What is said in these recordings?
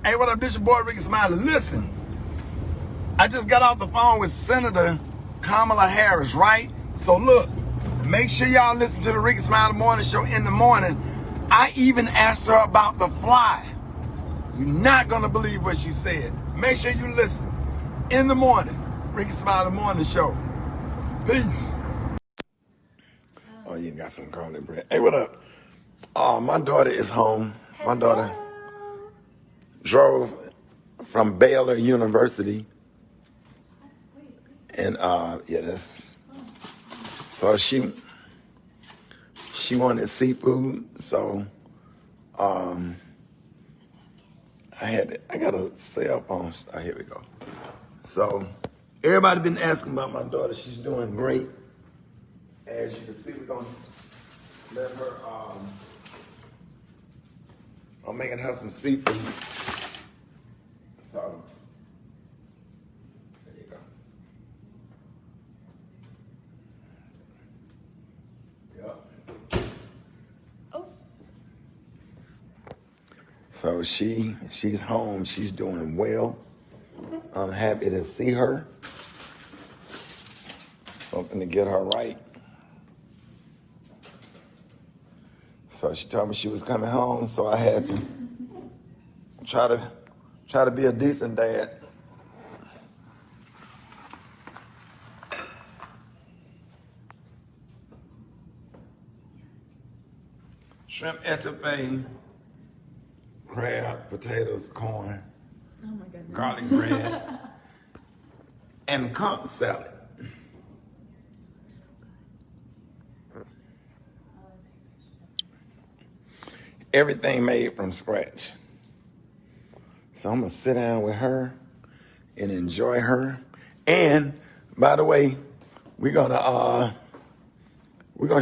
Hey, what up? This your boy Rickey Smiley. Listen, I just got off the phone with Senator Kamala Harris, right? So look, make sure y'all listen to the Rickey Smiley Morning Show in the morning. I even asked her about the fly. You're not gonna believe what she said. Make sure you listen in the morning. Rickey Smiley Morning Show. Peace. Oh, you got some garlic bread. Hey, what up? My daughter is home. My daughter drove from Baylor University. And yeah, that's so she wanted seafood, so I got a cell phone. Oh, here we go. So everybody been asking about my daughter. She's doing great. As you can see, we're gonna let her I'm making her some seafood. So there you go. Yep. Oh. So she's home. She's doing well. I'm happy to see her. Something to get her right. So she told me she was coming home, so I had to try to be a decent dad. Shrimp etouffee, crab, potatoes, corn, oh my goodness, garlic bread, and conch salad. Everything made from scratch. So I'm gonna sit down with her and enjoy her. And by the way, we're gonna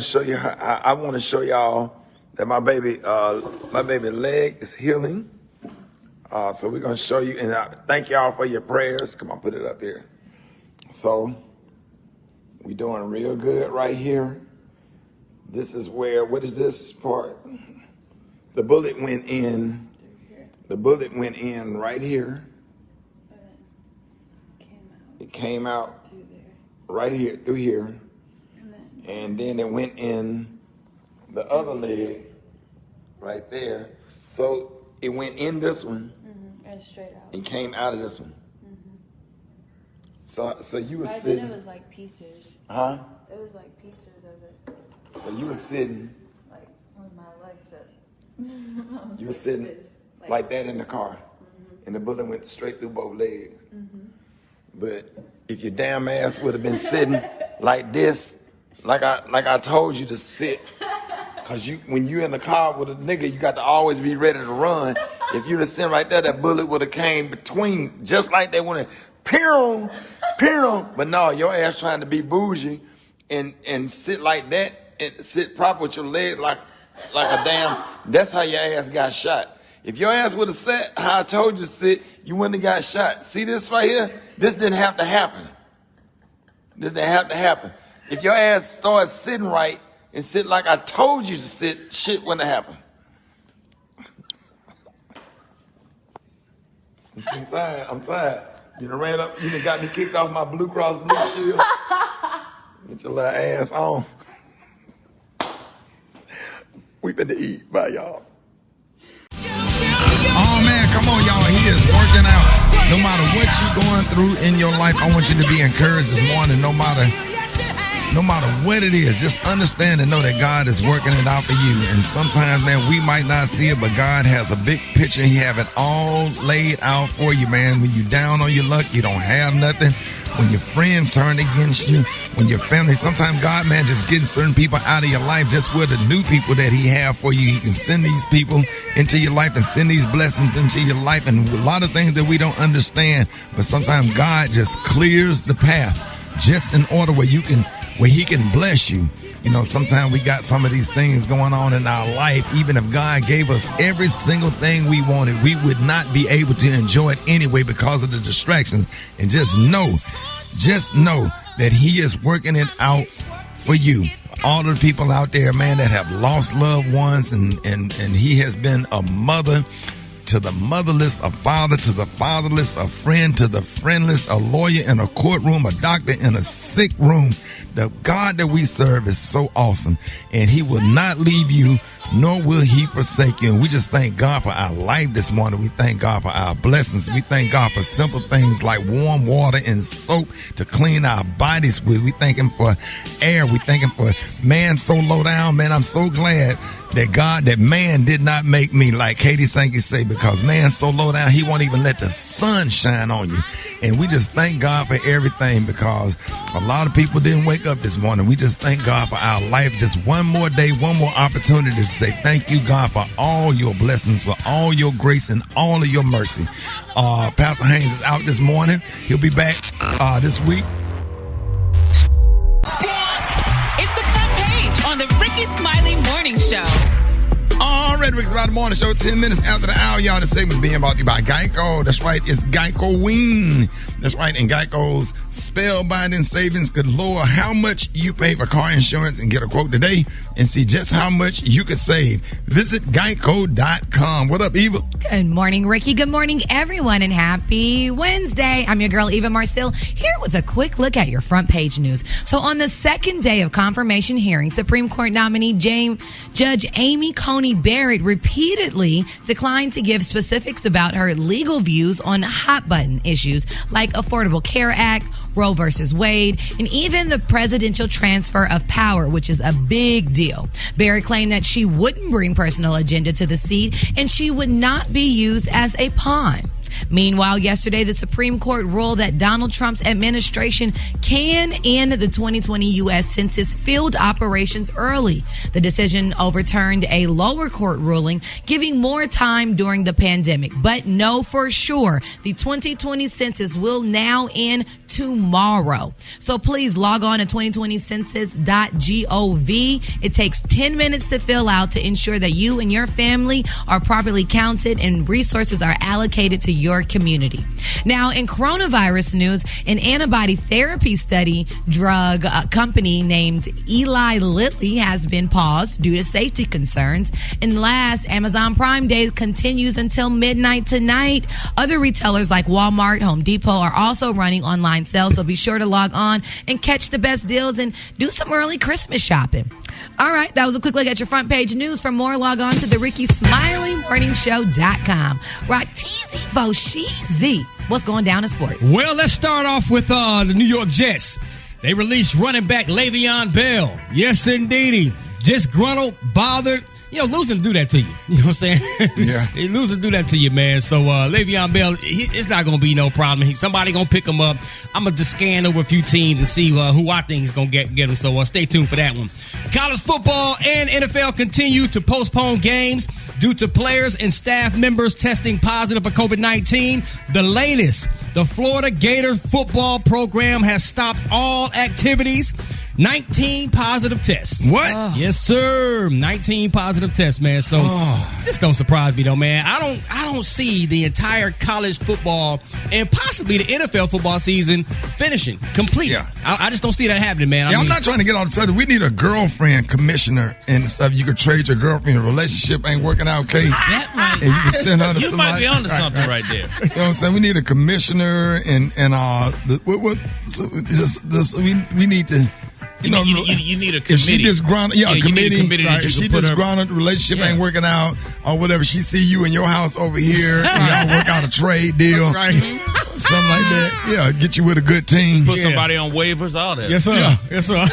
show you her. I want to show y'all that my baby leg is healing. So we're gonna show you, and I thank y'all for your prayers. Come on, put it up here. So we doing real good right here. This is where, what is this part? The bullet went in. The bullet went in right here. It came out right here, through here. And then it went in the other leg right there. So it went in this one. And straight out. And came out of this one. So you were sitting. I think it was like pieces. Huh? It was like pieces of it. So you were sitting. Like with my legs up. You were sitting like that in the car, and the bullet went straight through both legs. But if your damn ass would have been sitting like this, like I told you to sit, cause when you in the car with a nigga, you got to always be ready to run. If you'd have sitting right there, that bullet would have came between, just like they went in, pew. But no, your ass trying to be bougie and sit like that and sit proper with your legs like a damn, that's how your ass got shot. If your ass would have sat how I told you to sit, you wouldn't have got shot. See this right here? This didn't have to happen. This didn't have to happen. If your ass started sitting right and sit like I told you to sit, shit wouldn't have happened. I'm tired. You done ran up, you done got me kicked off my Blue Cross Blue Shield. Get your little ass on. We finna eat. Bye, y'all. Oh, man, come on, y'all. He is working out. No matter what you're going through in your life, I want you to be encouraged this morning. No matter what it is, just understand and know that God is working it out for you. And sometimes, man, we might not see it, but God has a big picture. He have it all laid out for you, man. When you're down on your luck, you don't have nothing. When your friends turn against you, when your family, sometimes God, man, just getting certain people out of your life just with the new people that he have for you. He can send these people into your life and send these blessings into your life, and a lot of things that we don't understand. But sometimes God just clears the path just in order where he can bless you. You know, sometimes we got some of these things going on in our life. Even if God gave us every single thing we wanted, we would not be able to enjoy it anyway because of the distractions. And just know that he is working it out for you. All the people out there, man, that have lost loved ones, and he has been a mother to the motherless, a father to the fatherless, a friend to the friendless, a lawyer in a courtroom, a doctor in a sick room. The God that we serve is so awesome, and he will not leave you, nor will he forsake you. And we just thank God for our life this morning. We thank God for our blessings. We thank God for simple things like warm water and soap to clean our bodies with. We thank him for air. We thank him for man so low down. Man, I'm so glad that man did not make me, like Katie Sankey say, because man so low down, he won't even let the sun shine on you. And we just thank God for everything, because a lot of people didn't wake up this morning. We just thank God for our life. Just one more day, one more opportunity to say thank you, God, for all your blessings, for all your grace and all of your mercy. Pastor Haynes is out this morning. He'll be back this week. It's the front page on the Rickey Smiley Morning Show. All right, Rick's About the Morning Show, 10 minutes after the hour, y'all. This segment is being brought to you by Geico. That's right, it's Geico-wing. That's right, and Geico's spellbinding savings could lower how much you pay for car insurance, and get a quote today and see just how much you could save. Visit Geico.com. What up, Eva? Good morning, Ricky. Good morning, everyone, and happy Wednesday. I'm your girl, Eva Marcille, here with a quick look at your front page news. So on the second day of confirmation hearings, Supreme Court nominee Judge Amy Coney Barrett repeatedly declined to give specifics about her legal views on hot-button issues like Affordable Care Act, Roe versus Wade, and even the presidential transfer of power, which is a big deal. Barrett claimed that she wouldn't bring personal agenda to the seat and she would not be used as a pawn. Meanwhile, yesterday, the Supreme Court ruled that Donald Trump's administration can end the 2020 U.S. Census field operations early. The decision overturned a lower court ruling, giving more time during the pandemic. But know for sure, the 2020 Census will now end tomorrow. So please log on to 2020census.gov. It takes 10 minutes to fill out to ensure that you and your family are properly counted and resources are allocated to your community. Now, in coronavirus news, an antibody therapy study drug company named Eli Lilly has been paused due to safety concerns. And last, Amazon Prime Day continues until midnight tonight. Other retailers like Walmart, Home Depot are also running online sales, so be sure to log on and catch the best deals and do some early Christmas shopping. All right, that was a quick look at your front page news. For more, log on to the RickeySmileyMorningShow.com. Rock teasy fo sheezy. What's going down in sports? Well, let's start off with the New York Jets. They released running back Le'Veon Bell. Yes, indeedy. Disgruntled, bothered. You know, losing to do that to you. You know what I'm saying? Yeah. Losing to do that to you, man. So, Le'Veon Bell, it's not going to be no problem. Somebody going to pick him up. I'm going to scan over a few teams to see who I think is going to get him. So, stay tuned for that one. College football and NFL continue to postpone games due to players and staff members testing positive for COVID-19. The latest, the Florida Gators football program has stopped all activities. 19 positive tests. What? Yes, sir. 19 positive tests, man. So this don't surprise me, though, man. I don't see the entire college football and possibly the NFL football season finishing complete. Yeah. I just don't see that happening, man. I'm not trying to get on the subject. We need a girlfriend commissioner and stuff. You could trade your girlfriend. A relationship ain't working out, okay? And you can send her to You somebody. might be onto something right there. You know what I'm saying? We need a commissioner and we need to. You need a committee. If she disgruntled, a committee. Right. If she disgruntled, the relationship ain't working out, or whatever, she see you in your house over here, and y'all work out a trade deal, Right. something like that. Yeah, get you with a good team. Put somebody on waivers, all that. Yes, sir. Yeah. Yes, sir.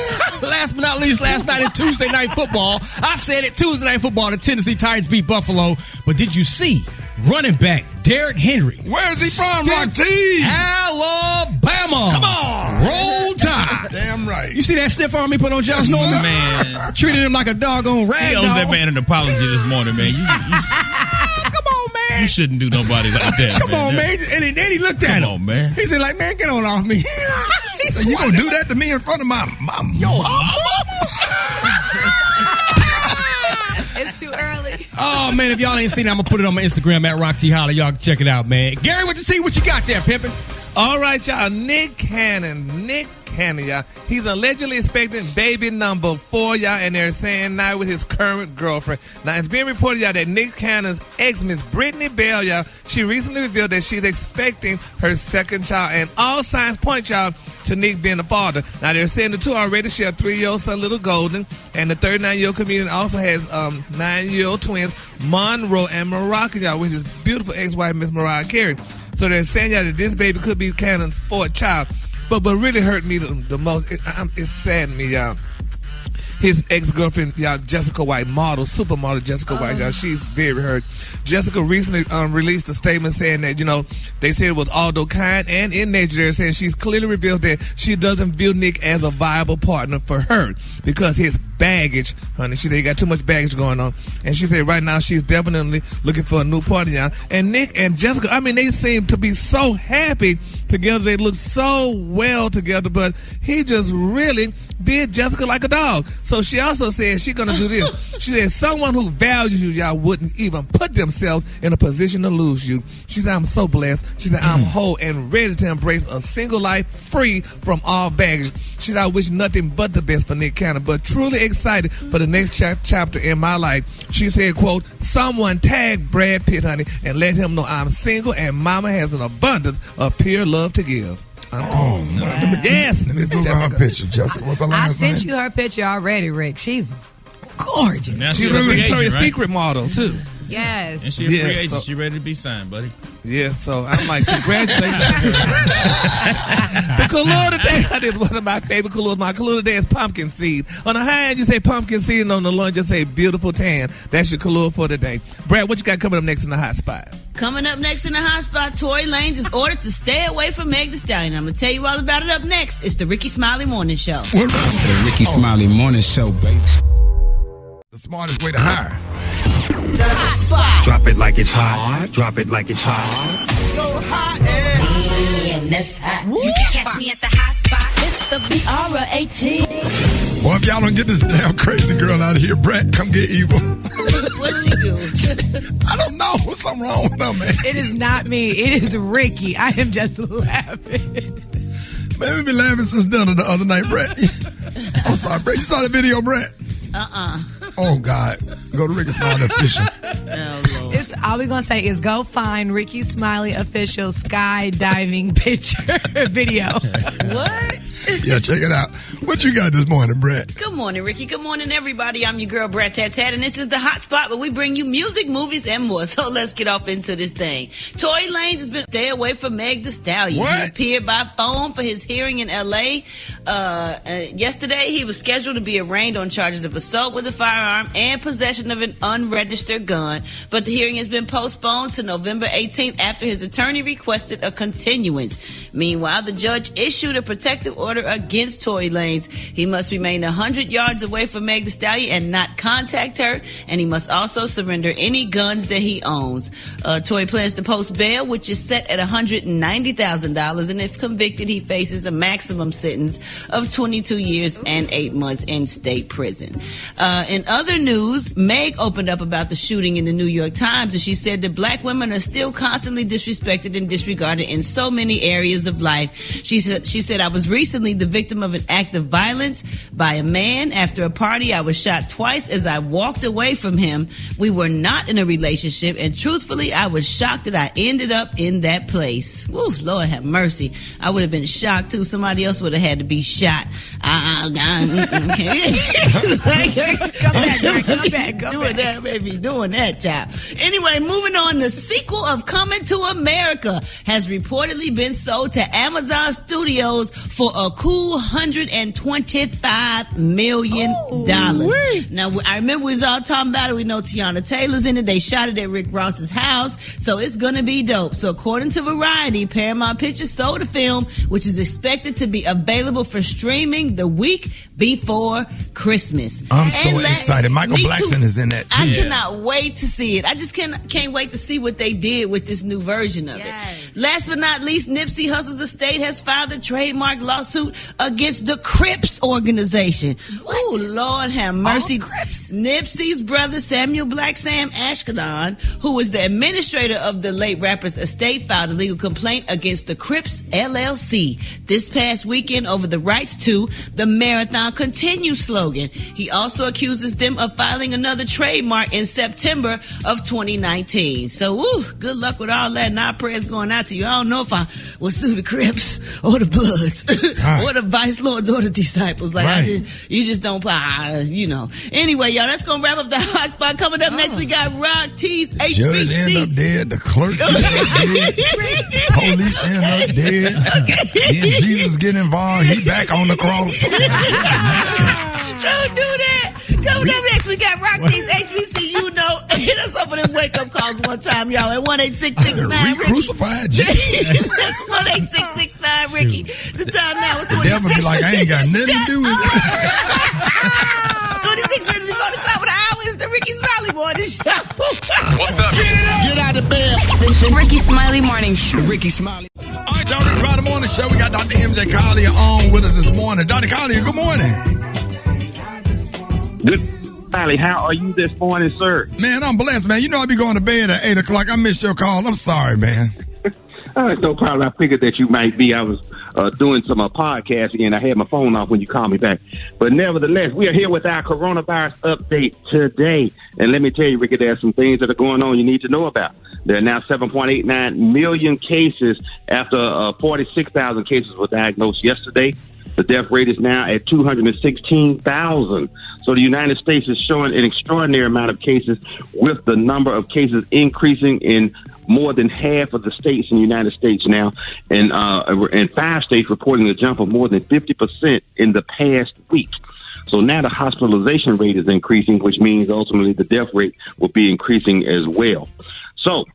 Last but not least, last night in Tuesday Night Football, I said it, Tuesday Night Football, the Tennessee Titans beat Buffalo. But did you see running back Derrick Henry? Where's he from, Rock T? Alabama. Come on. Roll Tide. Damn right. You see that stiff arm he put on Josh Norman? Man. Treated him like a doggone He rag owes that doll. man an apology this morning, man. Come on, man. You shouldn't do nobody like that, Come on, man. And then he looked at him. Come on, man. He said, like, man, get on off me. So you gonna do that to me in front of my mama? It's too early. Oh, man, if y'all ain't seen it, I'm going to put it on my Instagram at Rock T Holler. Y'all can check it out, man. Gary, what you see? What you got there, pimpin'? All right, y'all. Nick Cannon Cannon, y'all. He's allegedly expecting baby number 4, y'all, and they're saying now with his current girlfriend. Now, it's being reported, y'all, that Nick Cannon's ex, Miss Brittany Bell, y'all, she recently revealed that she's expecting her second child, and all signs point, y'all, to Nick being the father. Now, they're saying the two already share a 3-year-old son, Little Golden, and the 39-year-old comedian also has 9-year-old twins, Monroe and Mariah, y'all, with his beautiful ex-wife, Miss Mariah Carey. So they're saying, y'all, that this baby could be Cannon's 4th child. But really hurt me the most, it saddened me, y'all. His ex-girlfriend, y'all, Jessica White, supermodel Jessica White, y'all, she's very hurt. Jessica recently released a statement saying that, they said it was although kind and in nature, they're saying she's clearly revealed that she doesn't view Nick as a viable partner for her because his baggage, honey, they got too much baggage going on. And she said right now she's definitely looking for a new partner, y'all. And Nick and Jessica, I mean, they seem to be so happy together. They look so well together, but he just really did Jessica like a dog. So she also said she's going to do this. She said someone who values you, y'all, wouldn't even put themselves in a position to lose you. She said, I'm so blessed. She said, I'm whole and ready to embrace a single life free from all baggage. She said, I wish nothing but the best for Nick Cannon, but truly excited for the next chapter in my life. She said, quote, someone tag Brad Pitt, honey, and let him know I'm single and mama has an abundance of pure love to give. Oh, no. Yes. Let me Google her picture, Jessica. What's her last name? I sent you her picture already, Rick. She's gorgeous. Now She's a Victoria's Secret model, too. Yes. And she's a free agent. She's ready to be signed, buddy. Yeah, so I'm like, congratulations. The color today is one of my favorite colors. My color today is pumpkin seed. On the high end, you say pumpkin seed, and on the low end, you say beautiful tan. That's your color for today. Brad, what you got coming up next in the hot spot? Coming up next in the hot spot, Tory Lanez is ordered to stay away from Meg Thee Stallion. I'm going to tell you all about it up next. It's the Rickey Smiley Morning Show. The Rickey Smiley Morning Show, baby. The smartest way to hire. The hot spot. Drop it like it's hot. Drop it like it's hot. So hot. And that's hot. You can catch me at the hot spot. It's the BR18. Boy, if y'all don't get this damn crazy girl out of here, Brat, come get evil. What's she do? I don't know. What's something wrong with her, man? It is not me. It is Ricky. I am just laughing. Man, we been laughing since dinner the other night, Brat. I'm sorry, Brat. You saw the video, Brat? Oh, God. Go to Rickey Smiley Official. Oh, Lord. It's all we're going to say is go find Rickey Smiley Official skydiving picture video. What? Yeah, check it out. What you got this morning, Brat? Good morning, Ricky. Good morning, everybody. I'm your girl, Brat Tat Tat, and this is the hot spot where we bring you music, movies, and more. So let's get off into this thing. Tory Lanez has been stay away from Meg Thee Stallion. What? He appeared by phone for his hearing in L.A. Yesterday, he was scheduled to be arraigned on charges of assault with a firearm and possession of an unregistered gun, but the hearing has been postponed to November 18th after his attorney requested a continuance. Meanwhile, the judge issued a protective order against Tory Lanez. He must remain 100 yards away from Meg Thee Stallion and not contact her, and he must also surrender any guns that he owns. Tory plans to post bail, which is set at $190,000, and if convicted, he faces a maximum sentence of 22 years and 8 months in state prison. In other news, Meg opened up about the shooting in the New York Times, and she said that black women are still constantly disrespected and disregarded in so many areas of life. She said, I was recently the victim of an act of violence by a man. After a party, I was shot twice as I walked away from him. We were not in a relationship, and truthfully, I was shocked that I ended up in that place. Woo, Lord have mercy. I would have been shocked too. Somebody else would have had to be shot. Come back. Doing that, baby. Doing that, child. Anyway, moving on. The sequel of Coming to America has reportedly been sold to Amazon Studios for a cool $125 million. Now, I remember we was all talking about it. We know Tiana Taylor's in it. They shot it at Rick Ross's house, so it's going to be dope. So according to Variety, Paramount Pictures sold the film, which is expected to be available for streaming the week before Christmas. I'm so excited. Michael Blackson is in that too. I cannot wait to see it. I just can't wait to see what they did with this new version of it. Last but not least, Nipsey Hussle's estate has filed a trademark lawsuit lawsuit against the Crips organization. Oh, Lord have mercy. Nipsey's brother, Samuel Black Sam Ashkadon, who is the administrator of the late rapper's estate, filed a legal complaint against the Crips LLC this past weekend over the rights to the Marathon Continue slogan. He also accuses them of filing another trademark in September of 2019. So, good luck with all that, and our prayers going out to you. I don't know if I will sue the Crips or the Bloods or the Vice Lords or the Disciples. You just don't, Anyway, y'all, that's going to wrap up the hot spot. Coming up next, we got Rock T's HBC. Judge end up dead. The clerk end up dead. Police end up dead. Then Jesus get involved. He back on the cross. Don't do that. Coming up next, we got Rock T's HBC. Hit us up with them wake-up calls one time, y'all, at 1-866-9 Re-crucified Jesus. That's 1-866-9 Ricky. The time now is 26. The devil be like, I ain't got nothing to do with it. 26 minutes before the top of the hour is the Rickey Smiley Morning Show. What's up? Get out of bed. The Rickey Smiley Morning Show. Rickey Smiley. All right, y'all, it's Friday Morning Show. We got Dr. MJ Collier on with us this morning. Dr. Collier, good morning. Good. Smiley, how are you this morning, sir? Man, I'm blessed, man. You know I be going to bed at 8 o'clock. I missed your call. I'm sorry, man. It's no problem. I figured that you might be. I was doing some podcasting, and I had my phone off when you called me back. But nevertheless, we are here with our coronavirus update today. And let me tell you, Ricky, there are some things that are going on you need to know about. There are now 7.89 million cases after 46,000 cases were diagnosed yesterday. The death rate is now at 216,000. So the United States is showing an extraordinary amount of cases, with the number of cases increasing in more than half of the states in the United States now, and 5 states reporting a jump of more than 50% in the past week. So now the hospitalization rate is increasing, which means ultimately the death rate will be increasing as well. So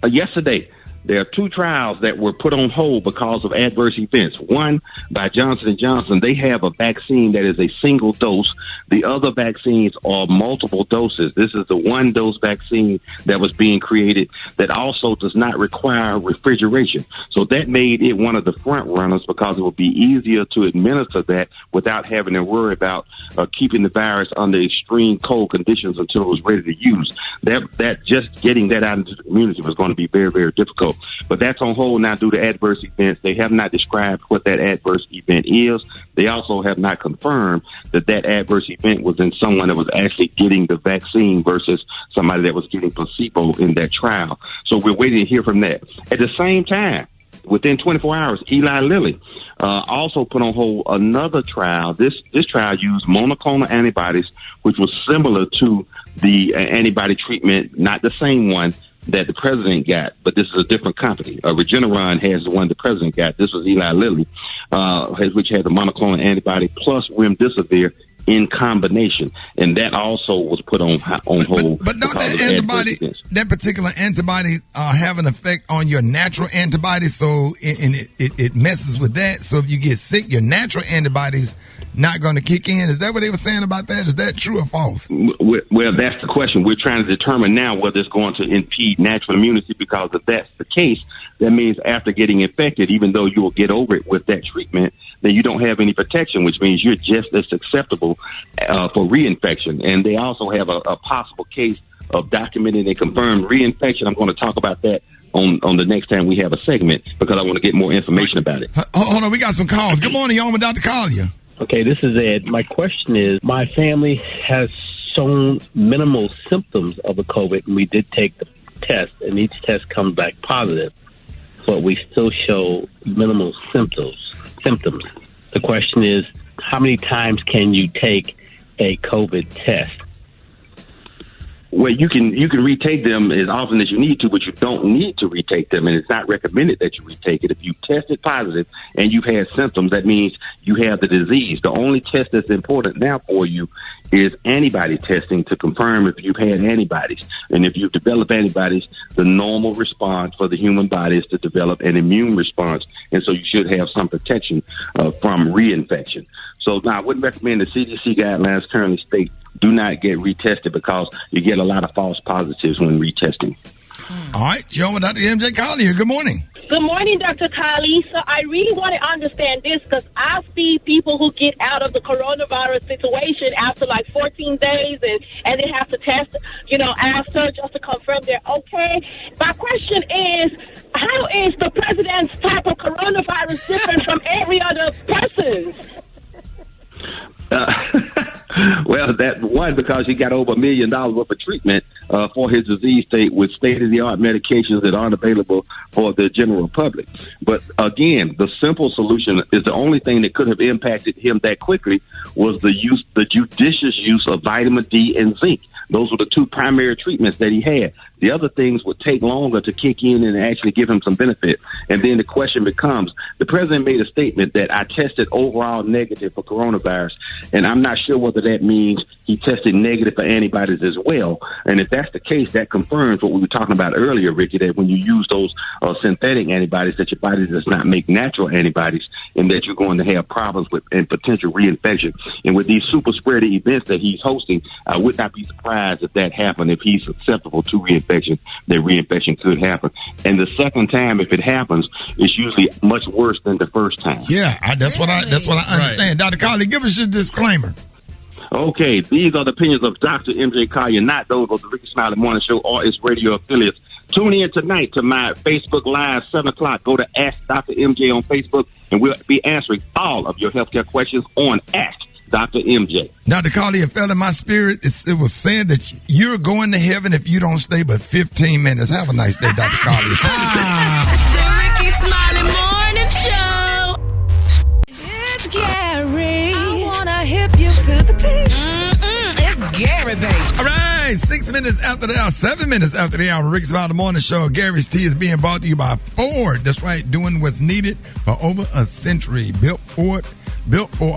yesterday, there are 2 trials that were put on hold because of adverse events. One by Johnson & Johnson. They have a vaccine that is a single dose. The other vaccines are multiple doses. This is the 1-dose vaccine that was being created that also does not require refrigeration. So that made it one of the front runners because it would be easier to administer that without having to worry about keeping the virus under extreme cold conditions until it was ready to use. That just getting that out into the community was going to be very, very difficult. But that's on hold now due to adverse events. They have not described what that adverse event is. They also have not confirmed that adverse event was in someone that was actually getting the vaccine versus somebody that was getting placebo in that trial. So we're waiting to hear from that. At the same time, within 24 hours, Eli Lilly also put on hold another trial. This trial used monoclonal antibodies, which was similar to the antibody treatment, not the same one that the president got, but this is a different company. Regeneron has the one the president got. This was Eli Lilly, which had the monoclonal antibody plus remdesivir in combination, and that also was put on hold. But don't that particular antibody have an effect on your natural antibodies? So it messes with that. So if you get sick, your natural antibodies not going to kick in. Is that what they were saying about that? Is that true or false? Well, that's the question. We're trying to determine now whether it's going to impede natural immunity, because if that's the case, that means after getting infected, even though you will get over it with that treatment, then you don't have any protection, which means you're just as susceptible for reinfection. And they also have a possible case of documented and confirmed reinfection. I'm going to talk about that on the next time we have a segment, because I want to get more information about it. Hold on, we got some calls. Good morning, y'all, with Dr. Collier. Okay, this is Ed. My question is, my family has shown minimal symptoms of the COVID, and we did take the test, and each test comes back positive, but we still show minimal symptoms. The question is, how many times can you take a COVID test? Well, you can retake them as often as you need to, but you don't need to retake them, and it's not recommended that you retake it. If you tested positive and you've had symptoms, that means you have the disease. The only test that's important now for you is antibody testing to confirm if you've had antibodies. And if you've developed antibodies, the normal response for the human body is to develop an immune response, and so you should have some protection from reinfection. So now I wouldn't recommend the CDC guidelines currently state do not get retested, because you get a lot of false positives when retesting. All right, Joe, Dr. MJ Collier, good morning. Good morning, Dr. Collier. So I really want to understand this because I see people who get out of the coronavirus situation after like 14 days and they have to test, after just to confirm they're okay. My question is, how is the president's type of coronavirus different from every other person's? Well, that one, because he got over $1 million worth of treatment for his disease state with state-of-the-art medications that aren't available for the general public. But again, the simple solution is the only thing that could have impacted him that quickly was the judicious use of vitamin D and zinc. Those were the two primary treatments that he had. The other things would take longer to kick in and actually give him some benefit. And then the question becomes, the president made a statement that I tested overall negative for coronavirus, and I'm not sure whether that means he tested negative for antibodies as well. And if that's the case, that confirms what we were talking about earlier, Ricky, that when you use those synthetic antibodies, that your body does not make natural antibodies, and that you're going to have problems with and potential reinfection. And with these super spreader events that he's hosting, I would not be surprised if that happened, if he's susceptible to reinfection, that reinfection could happen. And the second time, if it happens, it's usually much worse than the first time. Yeah, that's what I understand. Right. Dr. Collier, give us your disclaimer. Okay, these are the opinions of Dr. MJ Collier, not those of the Rickey Smiley Morning Show or its radio affiliates. Tune in tonight to my Facebook Live, 7 o'clock. Go to Ask Dr. MJ on Facebook, and we'll be answering all of your healthcare questions on Ask Dr. MJ. Dr. Collier, it felt in my spirit. It was saying that you're going to heaven if you don't stay but 15 minutes. Have a nice day, Dr. Collier. The Rickey Smiley Morning Show. It's Gary. I want to hip you to the teeth. It's Gary, baby. All right, 6 minutes after the hour, 7 minutes after the hour, Rickey Smiley Morning Show. Gary's Tea is being brought to you by Ford. That's right, doing what's needed for over a century. Built for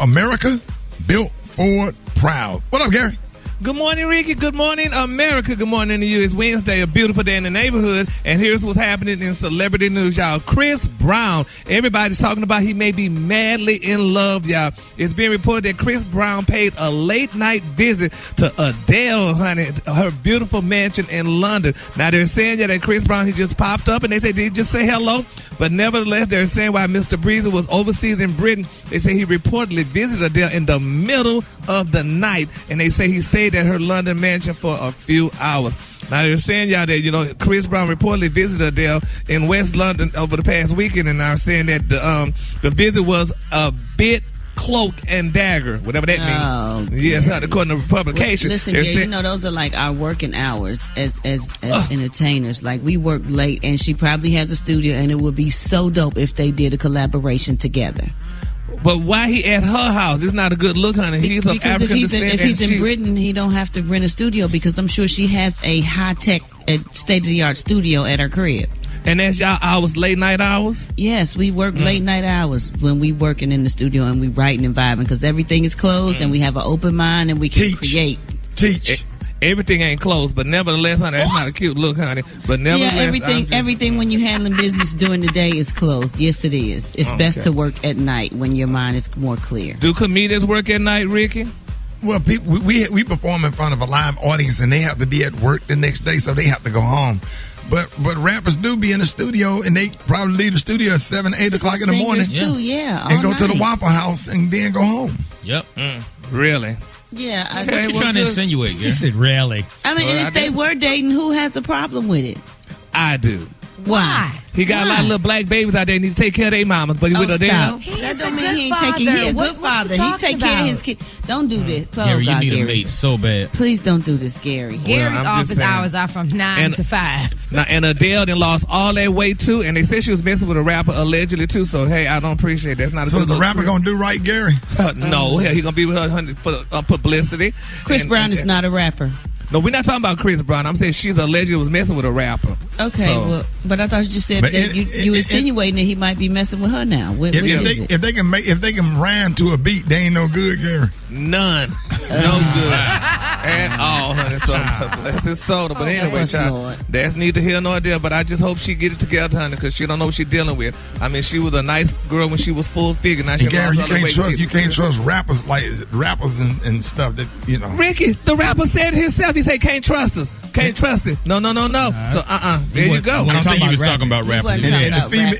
America. Built Ford proud. What up, Gary? Good morning, Ricky. Good morning, America. Good morning to you. It's Wednesday, a beautiful day in the neighborhood. And here's what's happening in celebrity news, y'all. Chris Brown. Everybody's talking about he may be madly in love, y'all. It's being reported that Chris Brown paid a late-night visit to Adele, honey, her beautiful mansion in London. Now, they're saying that Chris Brown, he just popped up, and they say, did he just say hello? But nevertheless, they're saying while Mr. Breezer was overseas in Britain, they say he reportedly visited Adele in the middle of the night, and they say he stayed at her London mansion for a few hours. Now, they're saying, y'all, that, Chris Brown reportedly visited Adele in West London over the past weekend, and they're saying that the visit was a bit cloak and dagger, whatever that means. Yes, according to publication. Listen, Gary, those are like our working hours as entertainers. Like, we work late, and she probably has a studio, and it would be so dope if they did a collaboration together. But why he at her house? It's not a good look, honey. He's of African descent. If he's in Britain, he don't have to rent a studio because I'm sure she has a high-tech, state-of-the-art studio at her crib. And that's y'all hours, late night hours? Yes, we work late night hours when we working in the studio and we writing and vibing because everything is closed and we have an open mind and we can create. Teach. Everything ain't closed, but nevertheless, honey, that's not a cute look, honey. But nevertheless, everything when you're handling business during the day is closed. Yes, it is. It's best to work at night when your mind is more clear. Do comedians work at night, Ricky? Well, we perform in front of a live audience and they have to be at work the next day, so they have to go home. But rappers do be in the studio, and they probably leave the studio at 7, 8 o'clock in the morning. Too, yeah, and go to the Waffle House and then go home. Yep. Really? Yeah. What you trying to insinuate, Gary? He said rarely. I mean, and if they were dating, who has a problem with it? I do. Why? He got a lot of little black babies out there need to take care of their mamas, but with Adele. That don't mean he ain't taking care. Good father. He take care of his kids. Don't do this. Gary, you need a mate so bad. Please don't do this, Gary. Gary's office hours are from 9 to 5. Now, and Adele then lost all that weight too, and they said she was messing with a rapper allegedly too. So hey, I don't appreciate that. That's not. So is the rapper gonna do right, Gary? No, hell, he gonna be with her for publicity. Chris Brown is not a rapper. No, we're not talking about Chris Brown. I'm saying she's allegedly was messing with a rapper. Okay, well, but I thought you just said that you insinuating that he might be messing with her now. If they can rhyme to a beat, they ain't no good, Gary. None, no good at all, honey. So that's his soda. But anyway, child, that's neither here nor there. But I just hope she get it together, honey, because she don't know what she's dealing with. I mean, she was a nice girl when she was full figure. Now she Gary, you can't trust rappers and stuff that Ricky, the rapper said himself. He said can't trust us. Can't trust it. No. So, there you go. I don't think he was talking about rappers.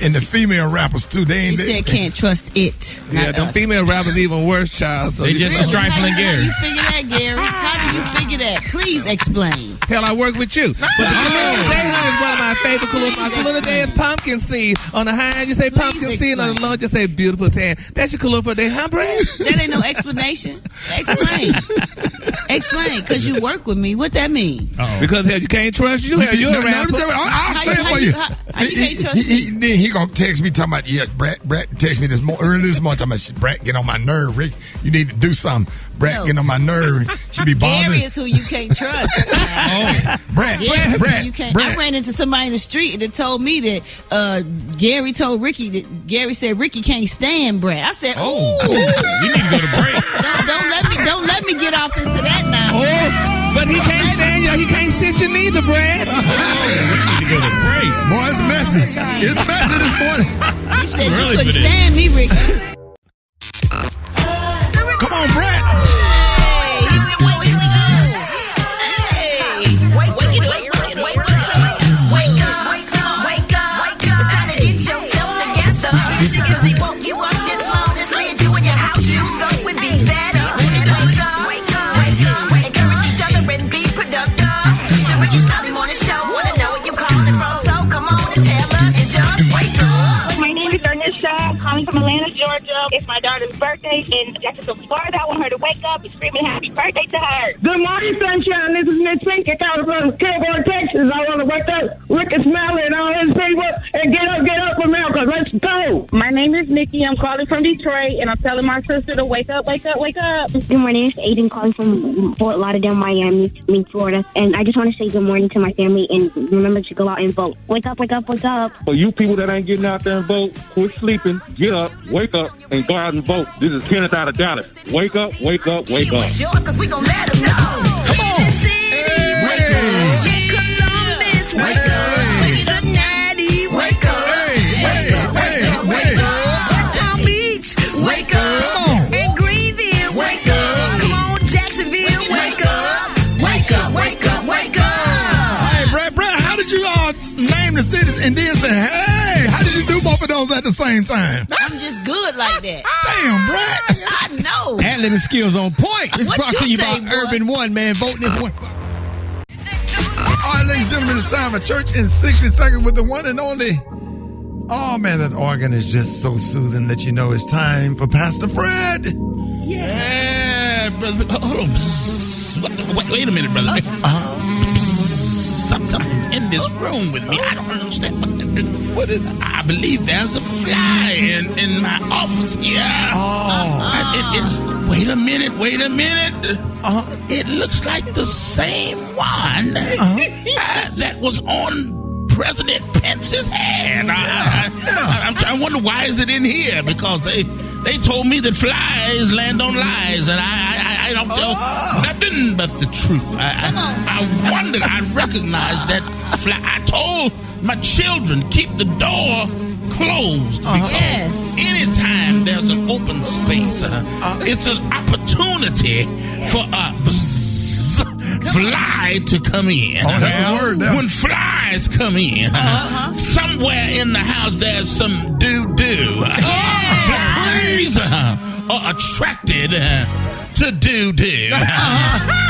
And the female rappers, too. He said can't trust it. Yeah, them female rappers even worse, child. So they just trifling Gary. How do you figure that, Gary? How do you figure that? Please explain. Hell, I work with you. But the Collier Day is one of my favorite colors. My color today is pumpkin seed. On the high end, you say pumpkin seed. On the low, you say beautiful tan. That's your color for the day, huh, Brad? That ain't no explanation. Explain, because you work with me. What that mean? Because hell, you can't trust you. Hell, you're a rapper. I'll say it for you. How you can't trust me? Then he gonna text me talking about, Brat text me early this morning talking about, Brat, get on my nerve, Rick. You need to do something. Brat, get on my nerve. She be bothering. Gary is who you can't trust. Brat. You can't. I ran into somebody in the street and it told me that Gary told Ricky that Gary said Ricky can't stand Brat. I said, you need to go to break. Don't let me get off into that now. Oh, but he can't stand you. He can't sit you neither, Brad. We need to go to break. Boy, it's messy. It's messy this morning. He said you couldn't stand me, Ricky. Come on, Brat. Calling from Atlanta, Georgia. It's my daughter's birthday in Jacksonville, Florida. I want her to wake up and scream happy birthday to her. Good morning, sunshine. This is Miss Finke calling from Kilburn, Texas. I want to wake up Rickey Smiley and all his people and get up America. Let's go. My name is Nikki. I'm calling from Detroit, and I'm telling my sister to wake up, wake up, wake up. Good morning. It's Aiden calling from Fort Lauderdale, Miami, Florida. And I just want to say good morning to my family and remember to go out and vote. Wake up, wake up, wake up. For you people that ain't getting out there and vote, quit sleeping, get up, wake up, and go out and vote. This is Kenneth out of Dallas. Wake up, wake up, wake up. Cause we gon' let them know. Come on. Columbus, wake up. Cincinnati, wake up. Wake up. Palm Beach, wake up. Come on. And Greenville, wake up. Come on, Jacksonville, wake up. Wake up, wake up, wake up. All right, Brad, how did you name the cities and then say, hey, how did you do both of those at the same time? I'm just good like that. Damn, Brad. I know. Ad-libbing skills on point. It's What brought you to you say, by boy? Urban One, man. Voting this one. All right, ladies and gentlemen, it's time for church in 60 seconds with the one and only. Oh, man, that organ is just so soothing that you know it's time for Pastor Fred. Yeah, brother. Hold on. Wait a minute, brother. Something's in this room with me. I don't understand what is it. I believe there's a fly in my office here. Wait a minute. It looks like the same one that was on President Pence's hand. I wonder why is it in here, because they told me that flies land on lies, and I don't tell nothing but the truth. I wondered, I recognized that fly. I told my children, keep the door closed, because anytime there's an open space, it's an opportunity for a fly to come in. Oh, that's a word now. When flies come in, somewhere in the house there's some doo-doo. Flies are attracted to doo-doo.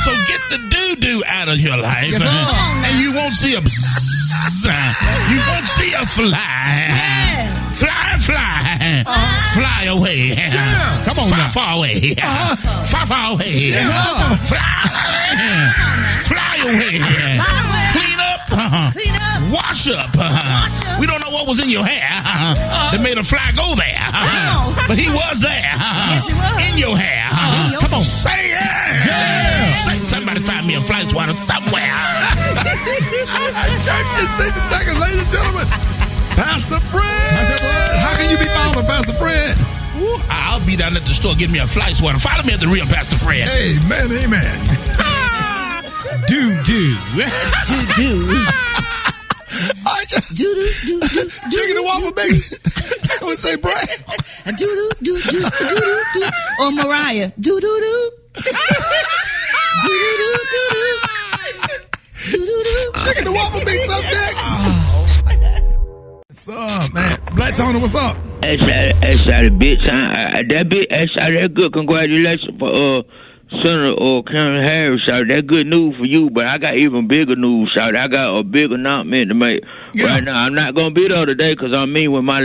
So get the doo-doo out of your life, and you won't see a you won't see a fly. Fly away. Come on now. Far away. Far away. Fly away. Clean up. Wash up. We don't know what was in your hair that made a fly go there. But he was there. Yes, he was. In your hair. Come on. Say it. Yeah. Say, somebody find me a fly swatter somewhere. Church in 60 seconds, ladies and gentlemen. Pastor Fred. How can you be followed, Pastor Fred? I'll be down at the store getting me a fly swatter. Follow me at the real Pastor Fred. Amen, amen. Do. Chicken and waffle bacon. I would say Brad. Do. Or Mariah. Do. Do. Black Tony, what's up? That's a bitch. That's good. Congratulations for Senator Karen Harris. That's good news for you. But I got even bigger news. I got a big announcement to make right now. I'm not gonna be there today because I'm meeting with my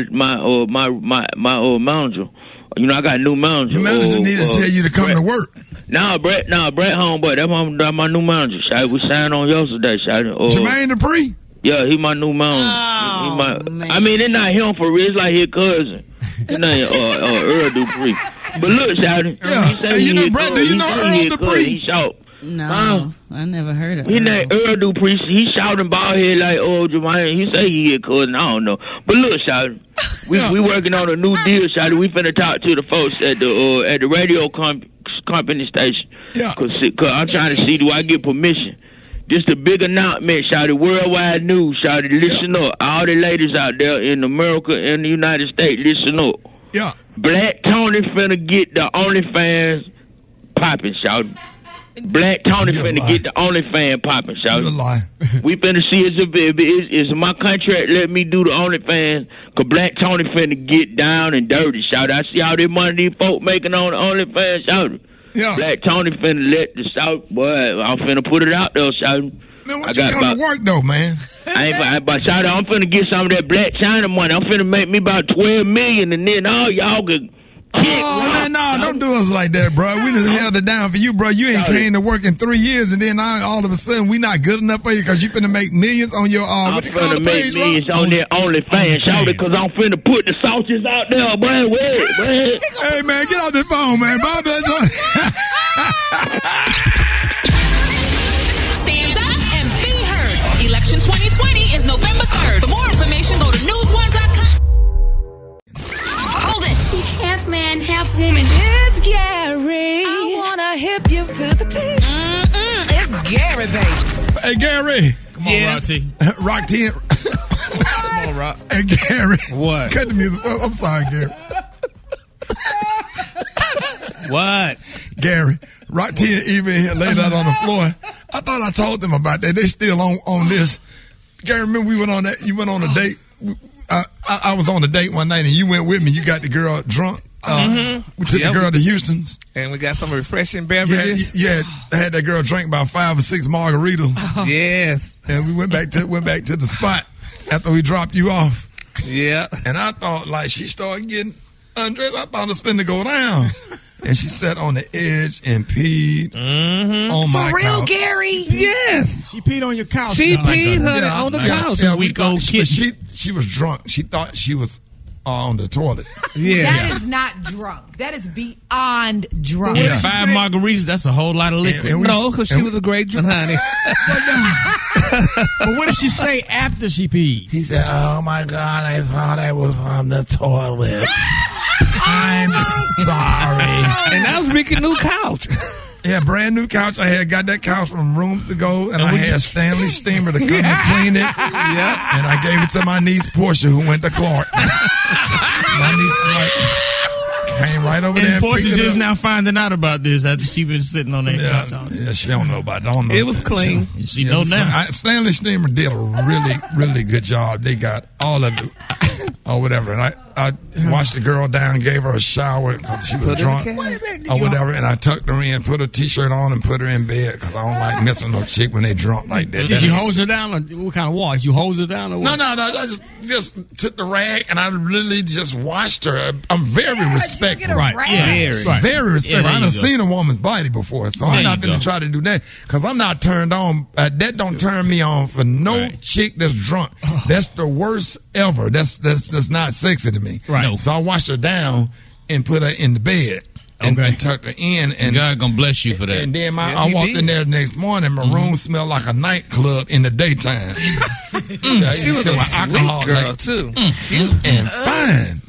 manager. You know, I got a new manager. Your manager need to tell you to come to work. Brat homeboy. That's my new manager. We signed on yesterday. Jermaine Dupree? Yeah, he my new manager. I mean, it's not him for real. It's like his cousin. His name Earl Dupree. But look, Shouty. Yeah. You know, Brat, do you know Earl Dupree? He shout. No, I never heard of him. His name Earl Dupree. He shouting bald head like, Jermaine. He say he his cousin. I don't know. But look, Shouty. We working on a new deal, Shouty. We finna talk to the folks at the radio company station. Yeah. Cause I'm trying to see, do I get permission? Just a big announcement, Shouty. Worldwide news, Shouty. Listen up. All the ladies out there in America and the United States, listen up. Yeah. Black Tony finna get the OnlyFans popping, Shouty. Black Tony finna get the OnlyFans popping, Shouty. We finna see is my contract let me do the OnlyFans, cause Black Tony finna get down and dirty, Shouty. I see all this money these folk making on the OnlyFans, Shouty. Yeah. Black Tony finna let the South, boy, I'm finna put it out there, Shouty. Man, what you come to work though, man? But Shouty, I'm finna get some of that Black China money. I'm finna make me about $12 million, and then all y'all could. Oh, man, no, don't do us like that, bro. We just held it down for you, bro. You ain't came to work in 3 years, and then all of a sudden we not good enough for you because you finna make millions on your what you call the page, bro? Millions on their OnlyFans, Shouty, because I'm finna put the sausages out there, boy. Wait. Hey, man, get off the phone, man. Bob, Stand up and be heard. Election 2020 is November 3rd. For more information, go to newsone.com. Hold it. He's half man, half woman. It's Gary. I wanna hip you to the T. It's Gary, baby. Hey, Gary. Come on, Roxy. Rock 10. Come on, Rock. Hey, Gary. What? Cut the music. Oh, I'm sorry, Gary. What? Gary, Rock 10 even here laid out on the floor. I thought I told them about that. They still on this. Gary, remember we went on that? You went on a date. I was on a date one night and you went with me. You got the girl drunk. We took the girl to Houston's. And we got some refreshing beverages. Yeah, I had that girl drink about 5 or 6 margaritas. Yes. And we went back to the spot after we dropped you off. Yeah. And I thought, like, she started getting undressed. I thought it was finna go down. And she sat on the edge and peed on my couch. For real, Gary? Yes. She peed on your couch. She peed on the couch. Yeah, she was drunk. She thought she was on the toilet. Yeah. That is not drunk. That is beyond drunk. Yeah. 5 margaritas, that's a whole lot of liquor. No, because she was a great drunk, honey. But what did she say after she peed? He said, "Oh my God, I thought I was on the toilet. I'm sorry." And that was Rickey's new couch. Yeah, brand new couch. I had got that couch from rooms ago, and I had Stanley Steamer to come and clean it. Yeah. And I gave it to my niece Portia, who went to Clark. My niece came right over there. And Portia just now finding out about this after she been sitting on that couch. Yeah, she don't know about it. It was clean. She know now. Stanley Steamer did a really, really good job. They got all of it or whatever. And I washed the girl down, gave her a shower because she was drunk or whatever. And I tucked her in, put her T-shirt on, and put her in bed because I don't like messing with no chick when they drunk like that. Did you hose her down, or what kind of wash? You hose her down, or what? No. I just took the rag and I really just washed her. I'm very respectful. Right. Yeah. Very respectful. Yeah, I done seen a woman's body before, so I'm not going to try to do that because I'm not turned on. That don't turn me on for no chick that's drunk. That's the worst ever. That's not sexy to me. Right. So I washed her down and put her in the bed. And tucked her in, and God gonna bless you for that. And then I walked in there the next morning. My room smelled like a nightclub in the daytime. She was a sweet girl too, cute and fine.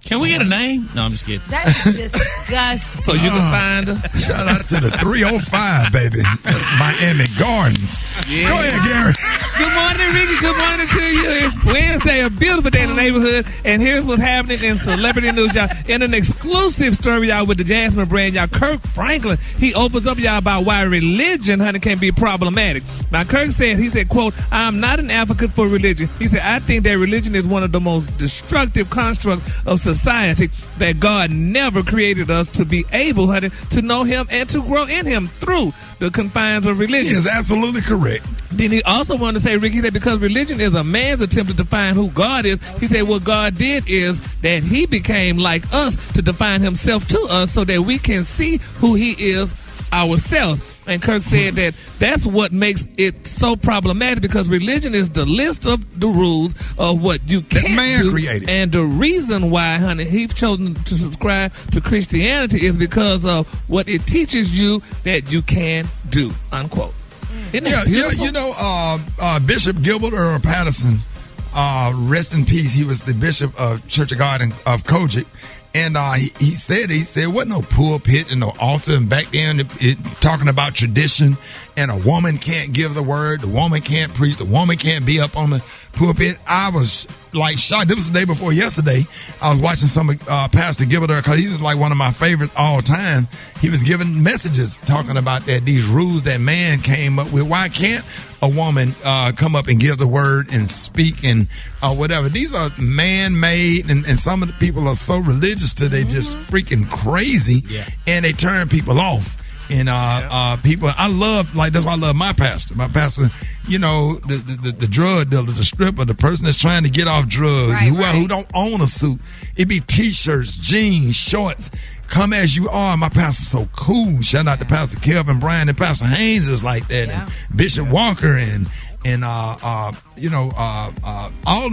Can we get a name? No, I'm just kidding. That's disgusting. So you can find her. Shout out to the 305, baby. That's Miami Gardens. Yeah. Go ahead, Gary. Good morning, Rickey. Good morning to you. It's Wednesday, a beautiful day in the neighborhood, and here's what's happening in celebrity news, y'all. In an exclusive story, y'all, with the Jasmine brand, y'all, Kirk Franklin, he opens up, y'all, about why religion, honey, can be problematic. Now, Kirk said, he said, quote, "I'm not an advocate for religion." He said, "I think that religion is one of the most destructive constructs of society, that God never created us to be able, honey, to know him and to grow in him through the confines of religion." He is absolutely correct. Then he also wanted to say, Ricky said, because religion is a man's attempt to define who God is, he said what God did is that he became like us to define himself to us so that we can see who he is ourselves. And Kirk said that that's what makes it so problematic, because religion is the list of the rules of what you can't do. Created. And the reason why, honey, he's chosen to subscribe to Christianity is because of what it teaches you that you can do, unquote. Yeah, you know, Bishop Gilbert Earl Patterson, rest in peace. He was the bishop of Church of God of Kojic. And he said wasn't no pulpit and no altar, and back then talking about tradition, and a woman can't give the word, the woman can't preach, the woman can't be up on the pulpit. I was like shocked. This was the day before yesterday. I was watching some Pastor Gilbert, because he was like one of my favorites all time. He was giving messages talking about that, these rules that man came up with. Why can't a woman come up and give the word and speak and whatever? These are man-made, and some of the people are so religious till they just freaking crazy, and they turn people off. And people, I love, like, that's why I love my pastor. My pastor, you know, the drug dealer, the stripper, the person that's trying to get off drugs, who don't own a suit. It be t-shirts, jeans, shorts. Come as you are. My pastor's so cool. Shout out to Pastor Kelvin Bryan, and Pastor Haynes is like that, and Bishop Walker, and all of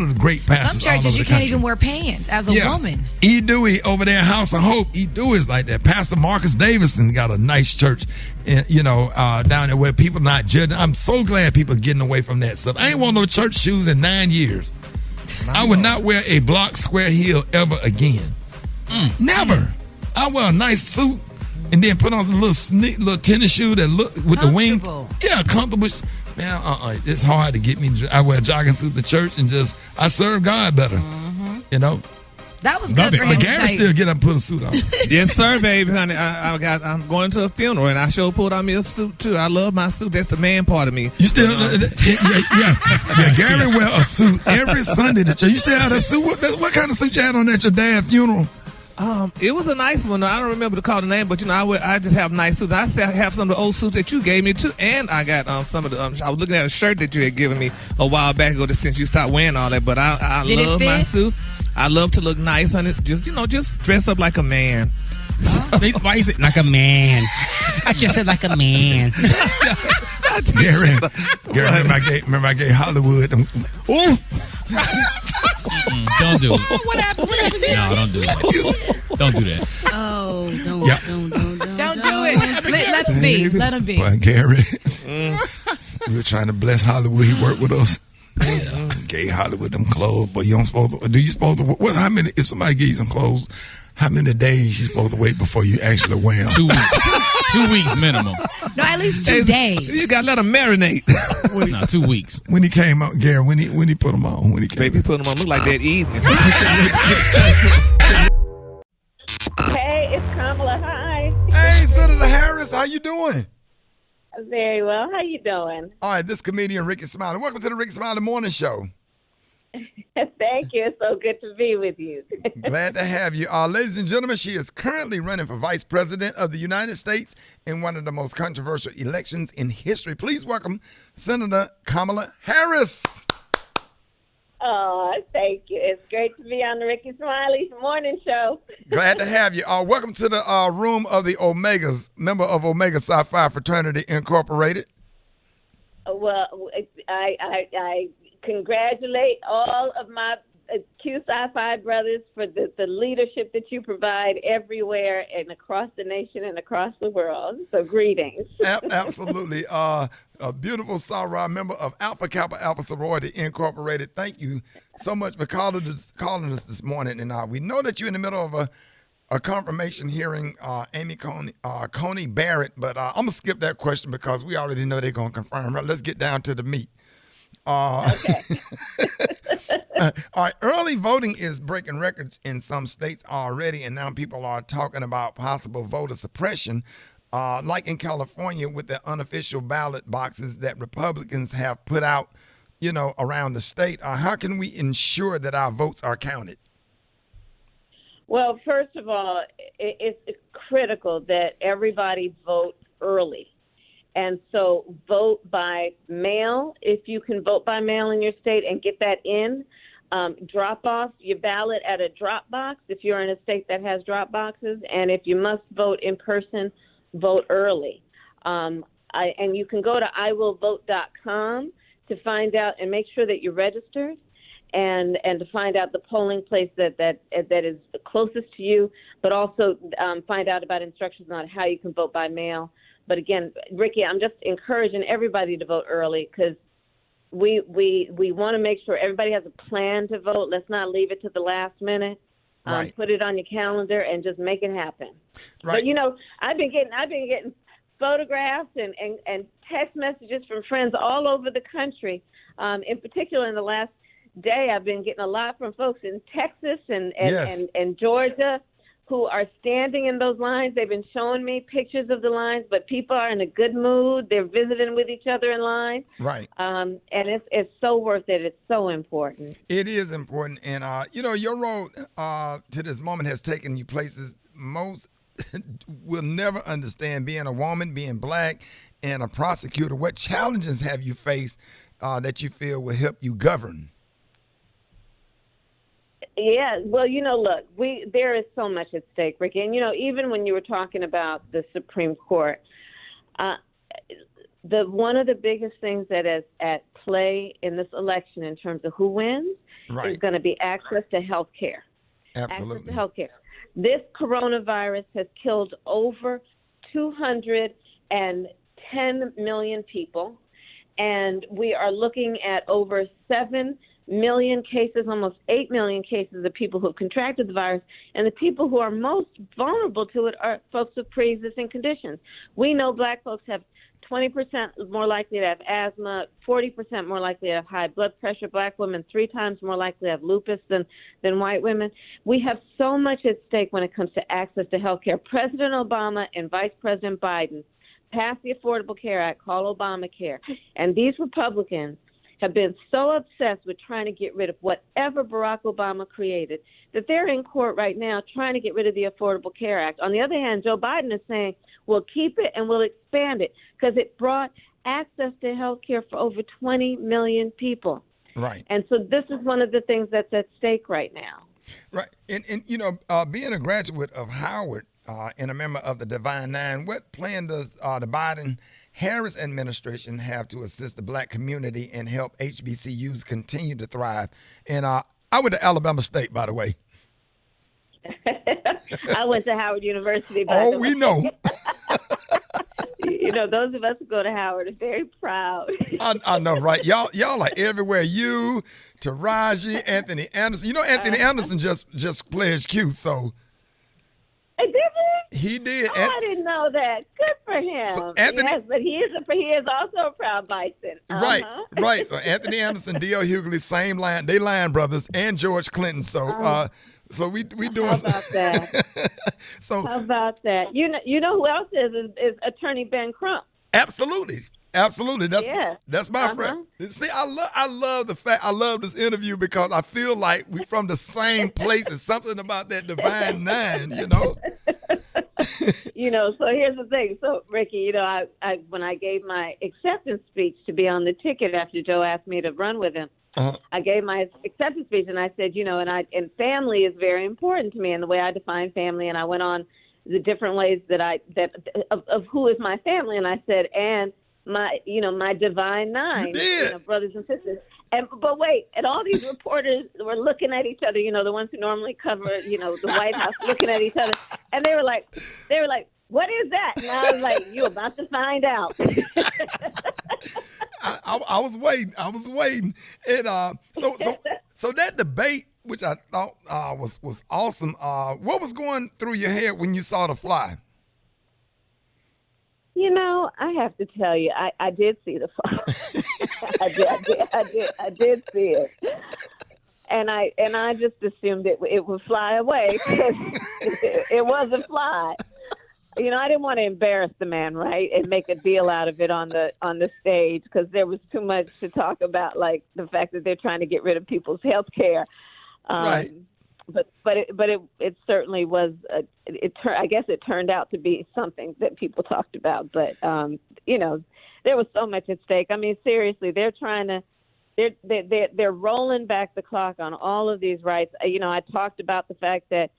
the great pastors. Some churches you can't even wear pants as a woman. E. Dewey over there in House of Hope. E. Dewey's like that. Pastor Marcus Davison got a nice church, down there where people not judging. I'm so glad people are getting away from that stuff. I ain't worn no church shoes in 9 years. I would not wear a block square heel ever again. Never. I wear a nice suit and then put on a little tennis shoe that look with the wings. Yeah, comfortable. Man, it's hard to get me. I wear a jogging suit to church and I serve God better. You know. That was good for him. But Gary still get up and put a suit on. Yes, sir, baby, honey. I'm going to a funeral, and I sure pulled on me a suit too. I love my suit. That's the man part of me. You still, Gary wear a suit every Sunday to church. You still have that suit? What kind of suit you had on at your dad's funeral? It was a nice one. I don't remember to call the name, but I just have nice suits. I have some of the old suits that you gave me too, and I got some of the. I was looking at a shirt that you had given me a while back ago, since you stopped wearing all that. But I love my suits. I love to look nice, honey. Just dress up like a man. Why is it like a man? I just said like a man. Gary, remember I gave Hollywood. Don't do it. What happened? No, don't do it. Don't do that. Oh, don't do it. Let him be. Let him be. Boy, Gary, we were trying to bless Hollywood. He worked with us. Gave Hollywood them clothes, but you don't supposed to. How many? If somebody gives you some clothes, how many days you supposed to wait before you actually wear them? 2 weeks. 2 weeks minimum. No, at least 2 days. You got to let them marinate. No, 2 weeks. When he came out, Gary, when he put them on, Baby put them on, look like that evening. Hey, it's Kamala. Hi. Hey, Senator Harris, how you doing? Very well. How you doing? All right, this comedian Rickey Smiley. Welcome to the Rickey Smiley Morning Show. Thank you. It's so good to be with you. Glad to have you. Ladies and gentlemen, she is currently running for Vice President of the United States in one of the most controversial elections in history. Please welcome Senator Kamala Harris. Oh, thank you. It's great to be on the Rickey Smiley Morning Show. Glad to have you. Welcome to the room of the Omegas, member of Omega Psi Phi Fraternity Incorporated. Well, I congratulate all of my Q Psi Phi brothers for the leadership that you provide everywhere and across the nation and across the world. So greetings. Absolutely. A beautiful Sarah, member of Alpha Kappa Alpha Sorority Incorporated. Thank you so much for calling us this morning. And we know that you're in the middle of a confirmation hearing, Amy Coney Barrett, but I'm going to skip that question because we already know they're going to confirm her. Let's get down to the meat. Okay. All right, early voting is breaking records in some states already, and now people are talking about possible voter suppression, like in California with the unofficial ballot boxes that Republicans have put out, around the state. How can we ensure that our votes are counted? Well, first of all, it's critical that everybody vote early. And so vote by mail, if you can vote by mail in your state and get that in. Drop off your ballot at a drop box if you're in a state that has drop boxes. And if you must vote in person, vote early. And you can go to iwillvote.com to find out and make sure that you're registered and to find out the polling place that is closest to you, but also find out about instructions on how you can vote by mail. But again, Ricky, I'm just encouraging everybody to vote early because we want to make sure everybody has a plan to vote. Let's not leave it to the last minute. Right. Put it on your calendar and just make it happen. Right. But I've been getting photographs and text messages from friends all over the country. In particular, in the last day, I've been getting a lot from folks in Texas and Georgia who are standing in those lines. They've been showing me pictures of the lines, but people are in a good mood. They're visiting with each other in line. Right. And it's so worth it. It's so important. It is important. And, your road to this moment has taken you places most will never understand, being a woman, being black, and a prosecutor. What challenges have you faced that you feel will help you govern? Yeah, well, look, there is so much at stake, Ricky. And, even when you were talking about the Supreme Court, one of the biggest things that is at play in this election in terms of who wins is going to be access to health care. Absolutely. Access to health care. This coronavirus has killed over 210 million people, and we are looking at over 7 million cases, almost 8 million cases of people who have contracted the virus, and the people who are most vulnerable to it are folks with pre-existing conditions. We know black folks have 20% more likely to have asthma, 40% more likely to have high blood pressure. Black women 3 times more likely to have lupus than white women. We have so much at stake when it comes to access to health care. President Obama and Vice President Biden passed the Affordable Care Act, called Obamacare, and these Republicans have been so obsessed with trying to get rid of whatever Barack Obama created that they're in court right now trying to get rid of the Affordable Care Act. On the other hand, Joe Biden is saying, we'll keep it and we'll expand it because it brought access to health care for over 20 million people. Right. And so this is one of the things that's at stake right now. Right. And being a graduate of Howard and a member of the Divine Nine, what plan does the Biden-Harris administration have to assist the black community and help HBCUs continue to thrive? And I went to Alabama State, by the way. I went to Howard University, by the way. We know. Those of us who go to Howard are very proud. I know, right? Y'all are everywhere. You, Taraji, Anthony Anderson. Anthony Anderson just pledged Q, so. He did. Oh, I didn't know that. Good for him. So Anthony, yes, but he is also a proud Bison. Right. So Anthony Anderson, D.L. Hughley, same line. They line brothers, and George Clinton. So so we doing. How about that? How about that? You know who else is Attorney Ben Crump. Absolutely. That's my friend. See, I love the fact I love this interview because I feel like we're from the same place. It's something about that Divine Nine, So here's the thing. So Ricky, I when I gave my acceptance speech to be on the ticket after Joe asked me to run with him, I gave my acceptance speech and I said, and family is very important to me and the way I define family, and I went on the different ways of who is my family, and I said, and my Divine Nine, brothers and sisters. But wait, and all these reporters were looking at each other, the ones who normally cover, the White House, looking at each other, and they were like, what is that? And I was like, you're about to find out. I was waiting. And so that debate, which I thought was awesome. What was going through your head when you saw the fly? You know, I have to tell you, I did see the fire. I did see it, and I just assumed it would fly away because it was a fly. You know, I didn't want to embarrass the man, right, and make a deal out of it on the stage because there was too much to talk about, like the fact that they're trying to get rid of people's health care. Right. But it certainly was. I guess it turned out to be something that people talked about. But you know, there was so much at stake. I mean, seriously, they're rolling back the clock on all of these rights. You know, I talked about the fact that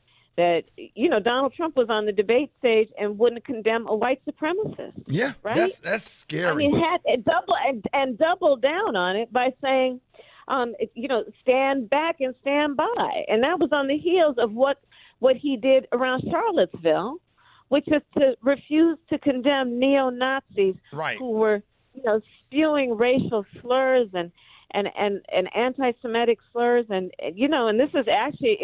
you know, Donald Trump was on the debate stage and wouldn't condemn a white supremacist. Yeah, right. That's scary. I mean, had double down on it by saying, you know, stand back and stand by. And that was on the heels of what he did around Charlottesville, which is to refuse to condemn neo-Nazis who were, you know, spewing racial slurs and anti-Semitic slurs. And, you know, and this is actually,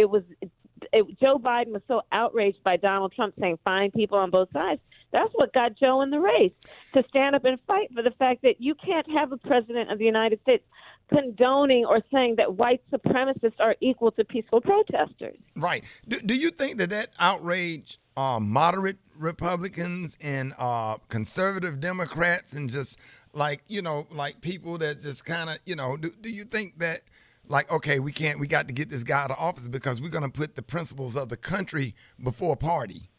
Joe Biden was so outraged by Donald Trump saying fine people on both sides. That's what got Joe in the race, to stand up and fight for the fact that you can't have a president of the United States condoning or saying that white supremacists are equal to peaceful protesters. Right. Do you think that outrage moderate Republicans and conservative Democrats and just like, you know, like people that just kind of, you know, do you think that like, okay, we got to get this guy out of office because we're going to put the principles of the country before party?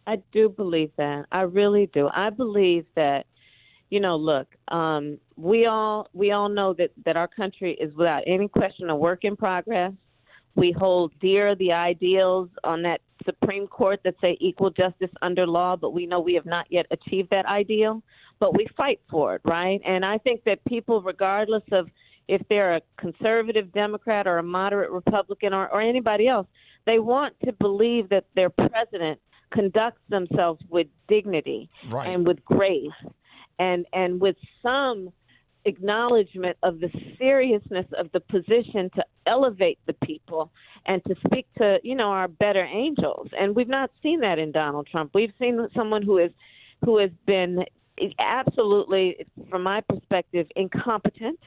I do believe that. I really do. I believe that, you know, look, we all know that our country is without any question a work in progress. We hold dear the ideals on that Supreme Court that say equal justice under law, but we know we have not yet achieved that ideal, but we fight for it, right? And I think that people, regardless of if they're a conservative Democrat or a moderate Republican or anybody else, they want to believe that their president conducts themselves with dignity and with grace and with some acknowledgement of the seriousness of the position to elevate the people and to speak to, you know, our better angels. And we've not seen that in Donald Trump. We've seen someone who has been absolutely, from my perspective, incompetent.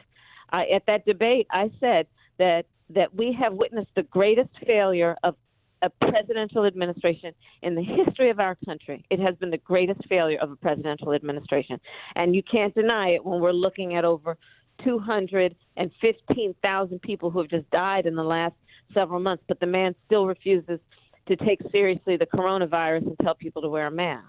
At that debate, I said that we have witnessed the greatest failure of a presidential administration in the history of our country. It has been the greatest failure of a presidential administration. And you can't deny it when we're looking at over 215,000 people who have just died in the last several months. But the man still refuses to take seriously the coronavirus and tell people to wear a mask.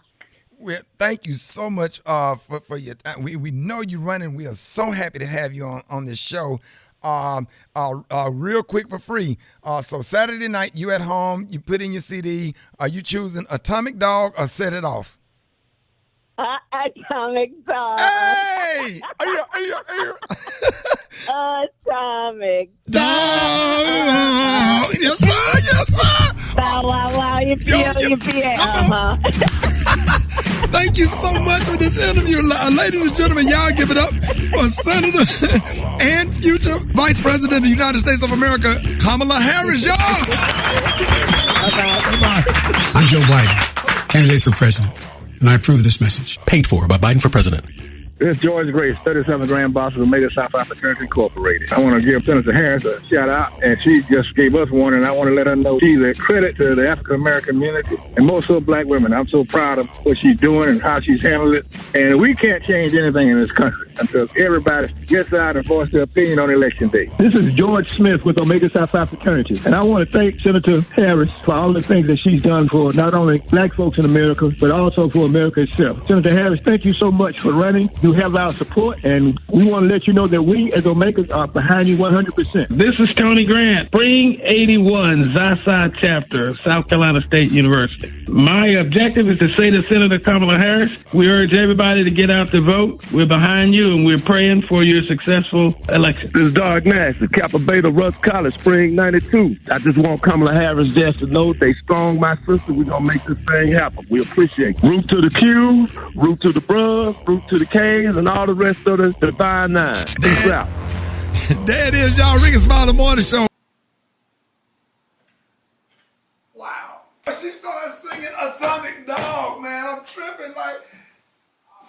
Well, thank you so much for your time. We know you're running. We are so happy to have you on this show. Real quick for free. So Saturday night, you at home, you put in your CD. Are you choosing Atomic Dog or Set It Off? Atomic Dog. Hey! Atomic Dog. Yes, sir. Yes, sir. Wow. You feel. Thank you so much for this interview. Ladies and gentlemen, y'all give it up for Senator and future Vice President of the United States of America, Kamala Harris, y'all. Bye-bye. I'm Joe Biden, candidate for president, and I approve this message. Paid for by Biden for president. This is George Grace, 37 Grand Boss of Omega South Africans Incorporated. I want to give Senator Harris a shout out, and she just gave us one, and I want to let her know she's a credit to the African American community and more so black women. I'm so proud of what she's doing and how she's handled it. And we can't change anything in this country until everybody gets out and voice their opinion on election day. This is George Smith with Omega South African, and I want to thank Senator Harris for all the things that she's done for not only black folks in America, but also for America itself. Senator Harris, thank you so much for running. You have our support, and we want to let you know that we as Omegas are behind you 100%. This is Tony Grant, Spring 81, Census Chapter, South Carolina State University. My objective is to say to Senator Kamala Harris, we urge everybody to get out to vote. We're behind you, and we're praying for your successful election. This is Doug Nash, the Kappa Beta Rusk College, Spring 92. I just want Kamala Harris just to know they strong, my sister. We're going to make this thing happen. We appreciate it. Root to the Q's, root to the Br's, root to the K's, and all the rest of the Divine Nine. Peace out. There it is, y'all. Rickey Smiley Morning Show. Wow. She started singing Atomic Dog, man. I'm tripping like,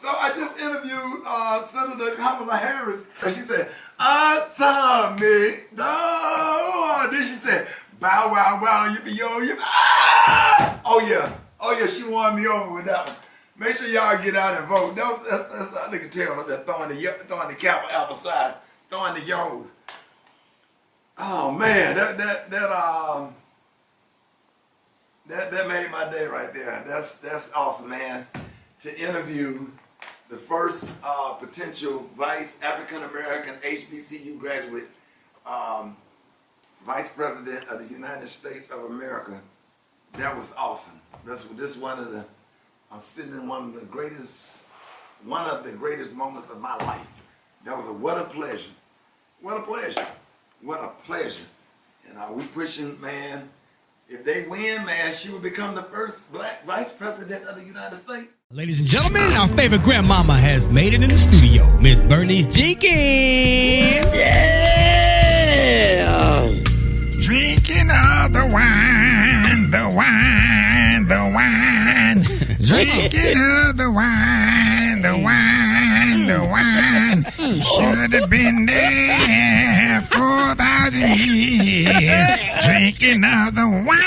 So I just interviewed Senator Kamala Harris, and she said, Tommy, no. Then she said, bow, wow, wow, yippee-yo, ah! Oh, yeah, she won me over with that one. Make sure y'all get out and vote. That's I can tell that throwing the cap outside, throwing the yos. Oh man, that made my day right there. That's awesome, man. To interview the first potential vice African American HBCU graduate, vice president of the United States of America. That was awesome. This one of the. I'm sitting in one of the greatest moments of my life. That was what a pleasure. What a pleasure. What a pleasure. And we pushing, man. If they win, man, she will become the first black vice president of the United States. Ladies and gentlemen, our favorite grandmama has made it in the studio. Miss Bernice Jenkins. Yeah. Drinking all the wine, the wine, the wine. Drinking of the wine, the wine, the wine. Should have been there 4,000 years. Drinking of the wine.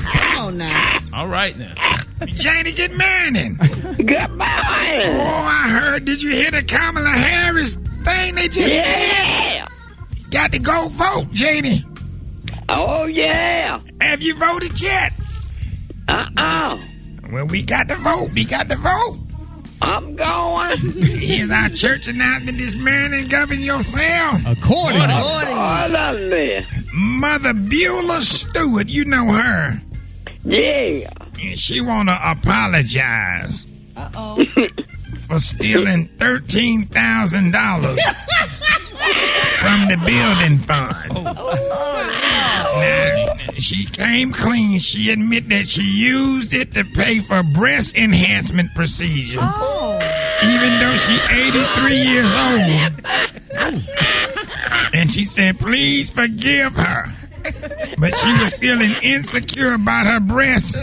Come on now. All right now. Jannie, good morning. Good morning. Oh, I heard. Did you hear the Kamala Harris thing they just did? Got to go vote, Jannie. Oh, yeah. Have you voted yet? Well, we got to vote. I'm going. Here's our church announcement this morning. Govern yourself. Accordingly. Mother Beulah Stewart, you know her. Yeah. She want to apologize. Uh-oh. For stealing $13,000 from the building fund. Now, she came clean. She admitted that she used it to pay for breast enhancement procedure. Even though she's 83 years old. And she said, please forgive her. But she was feeling insecure about her breasts,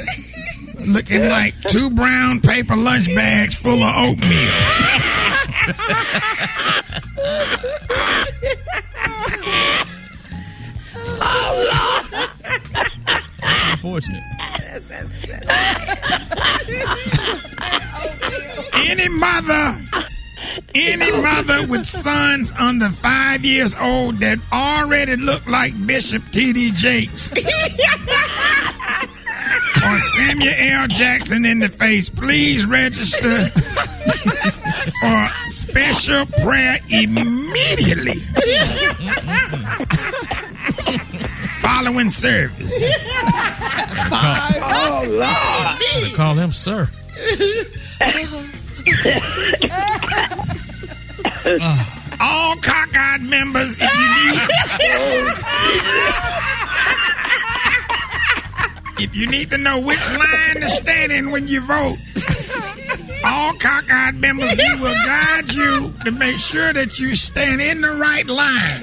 looking like 2 brown paper lunch bags full of oatmeal. That's unfortunate. Any mother with sons under 5 years old that already look like Bishop T.D. Jakes or Samuel L. Jackson in the face, please register for special prayer immediately following service. Oh, Lord. They call him sir. All cockeyed members, if you need to know which line to stand in when you vote, all cockeyed members, we will guide you to make sure that you stand in the right line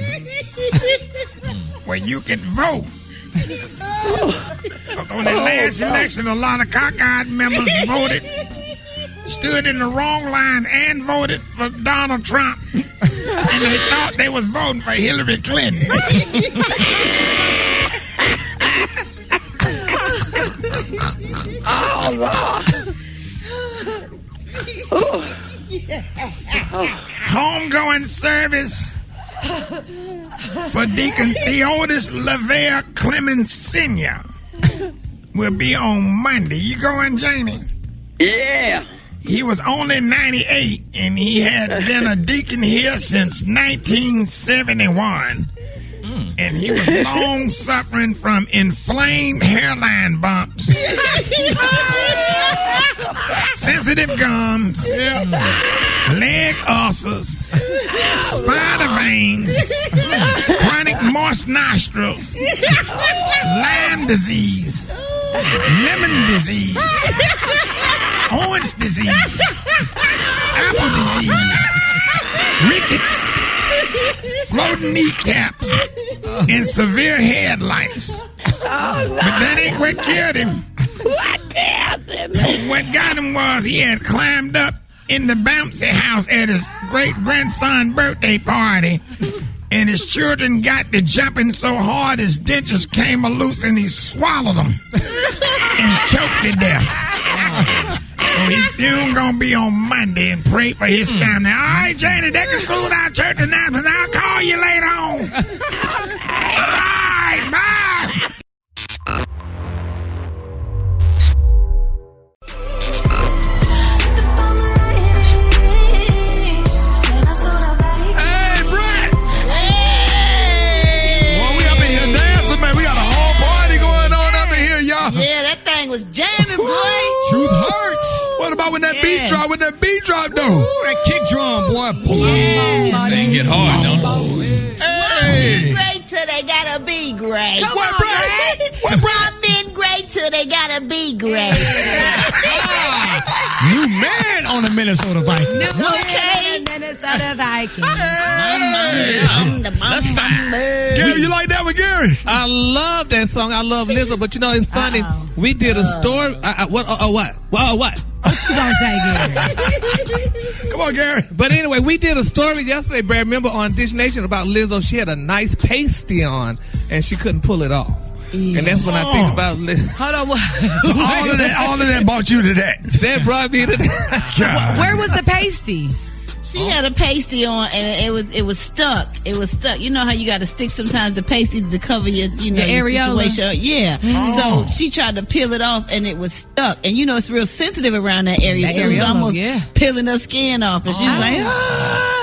where you can vote. Because on the last election, a lot of cockeyed members stood in the wrong line and voted for Donald Trump. And they thought they was voting for Hillary Clinton. Homegoing service for Deacon Theodis Lavelle Clemens Sr. will be on Monday. You going, Jannie? Yeah. He was only 98, and he had been a deacon here since 1971. And he was long suffering from inflamed hairline bumps, sensitive gums, leg ulcers, spider veins, chronic moist nostrils, Lyme disease, lemon disease, orange disease, apple disease, rickets, floating kneecaps, and severe head lice. But that ain't what killed him. What killed What got him was he had climbed up in the bouncy house at his great-grandson's birthday party, and his children got to jumping so hard his dentures came loose and he swallowed them and choked to death. So he's soon gonna be on Monday and pray for his family. All right, Jannie, that concludes our church announcement. I'll call you later on. All right, bye. Hey, Brat! Boy, we up in here dancing, man. We got a whole party going on up in here, y'all. Yeah, that thing was jamming, boy. Truth hurts. What about when that beat drop? When that beat drop, though? Ooh, that kick drum, boy. That thing get hard, don't it? Hey. Great till they gotta be great. What, Brat? What, Brat? Some men great till they gotta be great. New man on the Minnesota Vikings. Okay. Minnesota Vikings. Gary, you like that one, Gary? I love that song. I love Lizzo, but you know it's funny. We did a story. What? What? What you gonna say, Gary? Come on, Gary. But anyway, we did a story yesterday, Brad. Remember on Dish Nation about Lizzo? She had a nice pasty on, and she couldn't pull it off. And that's when I think about Lizzo. Hold on, what? So all of that brought you to that. That brought me to that. Where was the pasty? She had a pasty on, and it was stuck. It was stuck. You know how you got to stick sometimes the pasty to cover your your areola? situation. Yeah. So she tried to peel it off, and it was stuck. And you know it's real sensitive around that area, so it was almost peeling her skin off. And she was like,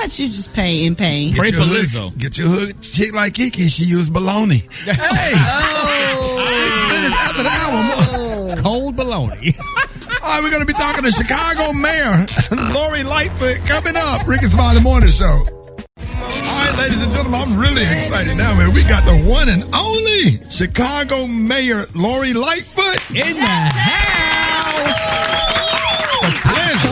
she was just in pain. Pray for Lizzo. Get your hood chick like Kiki. She used bologna. Hey, 6 minutes after the hour. Cold bologna. All right, we're going to be talking to Chicago Mayor Laurie Lightfoot coming up. Rickey Smiley Morning Show. All right, ladies and gentlemen, I'm really excited now, man. We got the one and only Chicago Mayor Laurie Lightfoot in the house. It's a pleasure.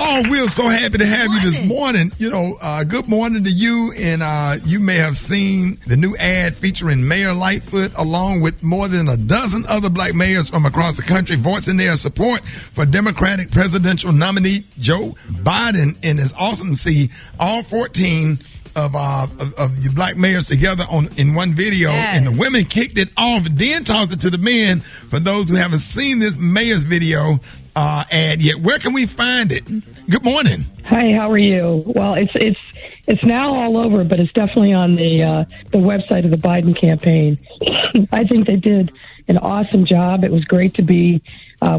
Oh, we're so happy to have you this morning. You know, good morning to you. And you may have seen the new ad featuring Mayor Lightfoot along with more than a dozen other black mayors from across the country voicing their support for Democratic presidential nominee Joe Biden. And it's awesome to see all 14 of you black mayors together in one video. Yes. And the women kicked it off, then tossed it to the men. For those who haven't seen this mayor's video ad yet, where can we find it? Good morning. Hi, how are you? Well, it's now all over, but it's definitely on the website of the Biden campaign. I think they did an awesome job. It was great to be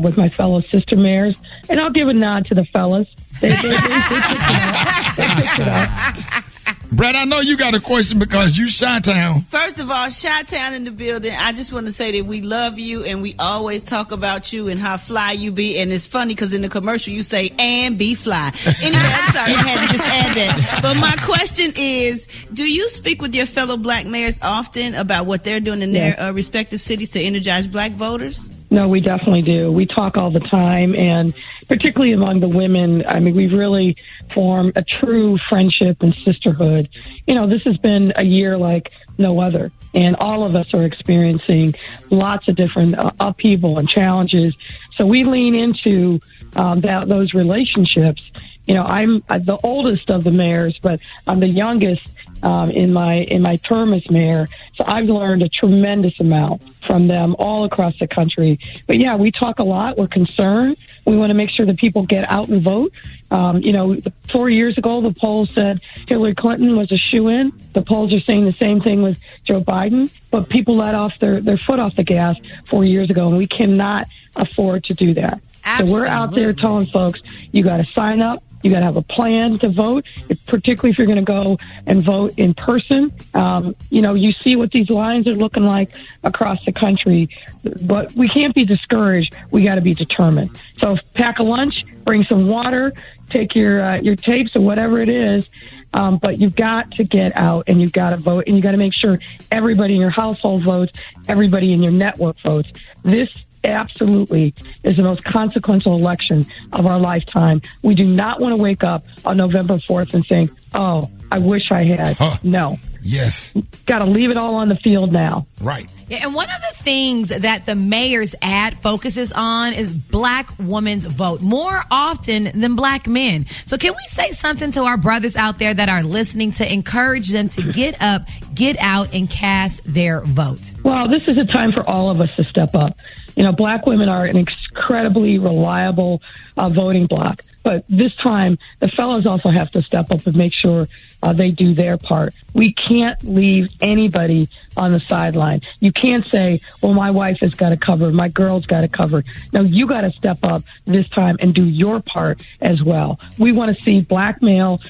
with my fellow sister mayors, and I'll give a nod to the fellas. They picked it up. Brat, I know you got a question because you Chi-Town. First of all, Chi-Town in the building. I just want to say that we love you and we always talk about you and how fly you be. And it's funny because in the commercial you say, and be fly. Anyway, I'm sorry, I had to just add that. But my question is, do you speak with your fellow black mayors often about what they're doing in their respective cities to energize black voters? No, we definitely do. We talk all the time, and particularly among the women, I mean, we've really formed a true friendship and sisterhood. You know, this has been a year like no other, and all of us are experiencing lots of different upheaval and challenges. So we lean into those relationships. You know, I'm the oldest of the mayors, but I'm the youngest in my term as mayor. So I've learned a tremendous amount from them all across the country. But yeah, we talk a lot. We're concerned. We want to make sure that people get out and vote. 4 years ago, the polls said Hillary Clinton was a shoo-in. The polls are saying the same thing with Joe Biden. But people let off their foot off the gas 4 years ago, and we cannot afford to do that. Absolutely. So we're out there telling folks, you got to sign up. You got to have a plan to vote, particularly if you're going to go and vote in person. You see what these lines are looking like across the country, but we can't be discouraged. We got to be determined. So pack a lunch, bring some water, take your tapes or whatever it is. But you've got to get out and you've got to vote, and you got to make sure everybody in your household votes, everybody in your network votes. This absolutely is the most consequential election of our lifetime. We do not want to wake up on November 4th and think, Oh, I wish I had. No. Yes. Got to leave it all on the field now. Right. Yeah, and one of the things that the mayor's ad focuses on is black women's vote more often than black men. So can we say something to our brothers out there that are listening to encourage them to get up, get out, and cast their vote? Well, this is a time for all of us to step up. You know, black women are an incredibly reliable voting bloc. But this time, the fellows also have to step up and make sure they do their part. We can't leave anybody on the sideline. You can't say, well, my wife has got it covered, my girl's got it covered. No, you got to step up this time and do your part as well. We want to see black male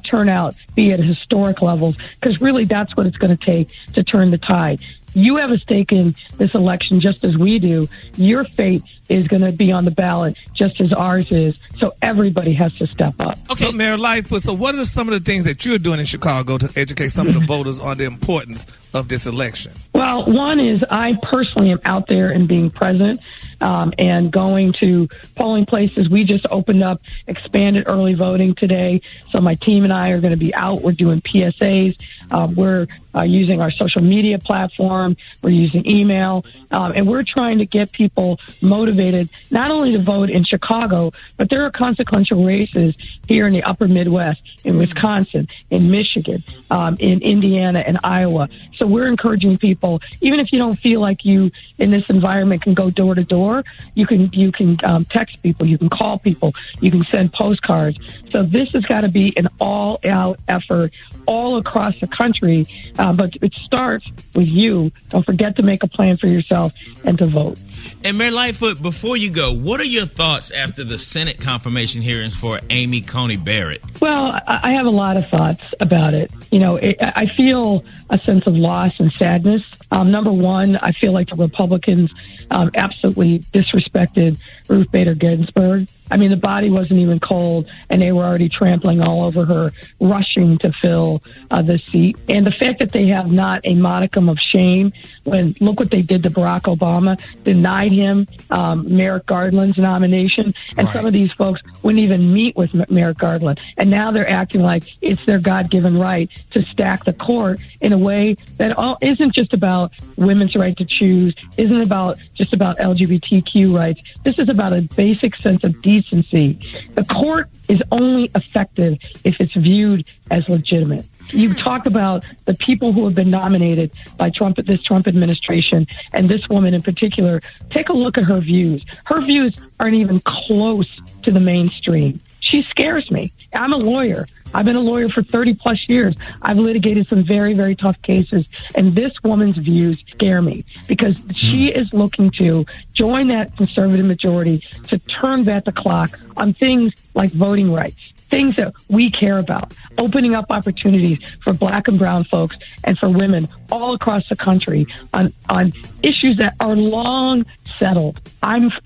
turnout be at historic levels, because really that's what it's going to take to turn the tide. You have a stake in this election just as we do. Your fate is going to be on the ballot just as ours is. So everybody has to step up. Okay, so Mayor Lightfoot, so what are some of the things that you're doing in Chicago to educate some of the voters on the importance of this election? Well, one is I personally am out there and being present and going to polling places. We just opened up expanded early voting today. So my team and I are going to be out. We're doing PSAs. We're using our social media platform. We're using email. And we're trying to get people motivated not only to vote in Chicago, but there are consequential races here in the upper Midwest, in Wisconsin, in Michigan, in Indiana and Iowa. So we're encouraging people, even if you don't feel like you in this environment can go door to door, you can text people, you can call people, you can send postcards. So this has got to be an all-out effort all across the country, but it starts with you. Don't forget to make a plan for yourself and to vote. And Mayor Lightfoot, before you go, what are your thoughts after the Senate confirmation hearings for Amy Coney Barrett? Well, I have a lot of thoughts about it. You know, I feel a sense of loss and sadness. Number one, I feel like the Republicans absolutely disrespected Ruth Bader Ginsburg. I mean, the body wasn't even cold, and they were already trampling all over her, rushing to fill the seat. And the fact that they have not a modicum of shame when, look what they did to Barack Obama, denied him Merrick Garland's nomination, and some of these folks wouldn't even meet with Merrick Garland. And now they're acting like it's their God-given right to stack the court in a way that isn't just about women's right to choose, isn't about just about LGBTQ rights. This is about a basic sense of decency. The court is only effective if it's viewed as legitimate. You talk about the people who have been nominated by this Trump administration, and this woman in particular. Take a look at her views. Her views aren't even close to the mainstream. She scares me. I'm a lawyer. I've been a lawyer for 30 plus years. I've litigated some very, very tough cases. And this woman's views scare me because she is looking to join that conservative majority to turn back the clock on things like voting rights, things that we care about, opening up opportunities for black and brown folks and for women all across the country on issues that are long settled.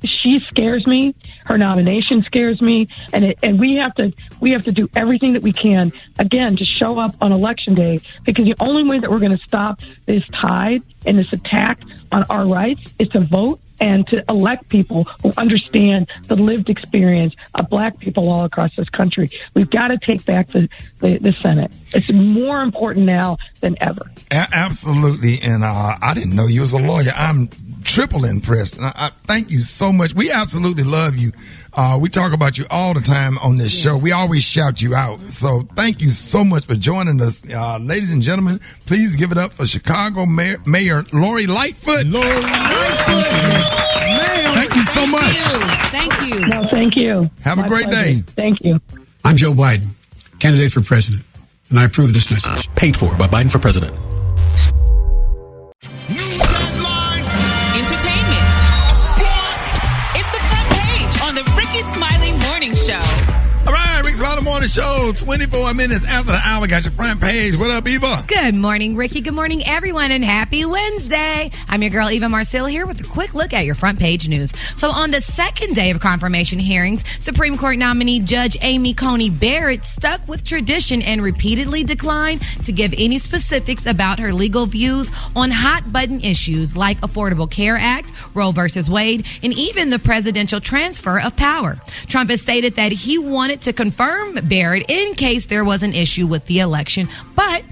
She scares me. Her nomination scares me, and we have to do everything that we can again to show up on Election Day, because the only way that we're going to stop this tide and this attack on our rights is to vote and to elect people who understand the lived experience of black people all across this country. We've got to take back the Senate. It's more important now than ever. Absolutely. And I didn't know you was a lawyer. I'm triple impressed. And I thank you so much. We absolutely love you. We talk about you all the time on this show. We always shout you out. So thank you so much for joining us. Ladies and gentlemen, please give it up for Chicago Mayor Laurie Lightfoot. Laurie Lightfoot. Thank you so much. Thank you. No, thank you. Have a great day. Thank you. I'm Joe Biden, candidate for president, and I approve this message. Paid for by Biden for president. News headlines, entertainment, sports. It's the front page on the Rickey Smiley Morning Show. All right, Rickey Smiley Morning Show, 24 minutes after the hour. Got your front page. What up, Eva? Good morning, Ricky. Good morning, everyone, and happy Wednesday. I'm your girl, Eva Marcille, here with a quick look at your front page news. So on the second day of confirmation hearings, Supreme Court nominee Judge Amy Coney Barrett stuck with tradition and repeatedly declined to give any specifics about her legal views on hot-button issues like Affordable Care Act, Roe versus Wade, and even the presidential transfer of power. Trump has stated that he wanted to confirm Barrett in case there was an issue with the election, but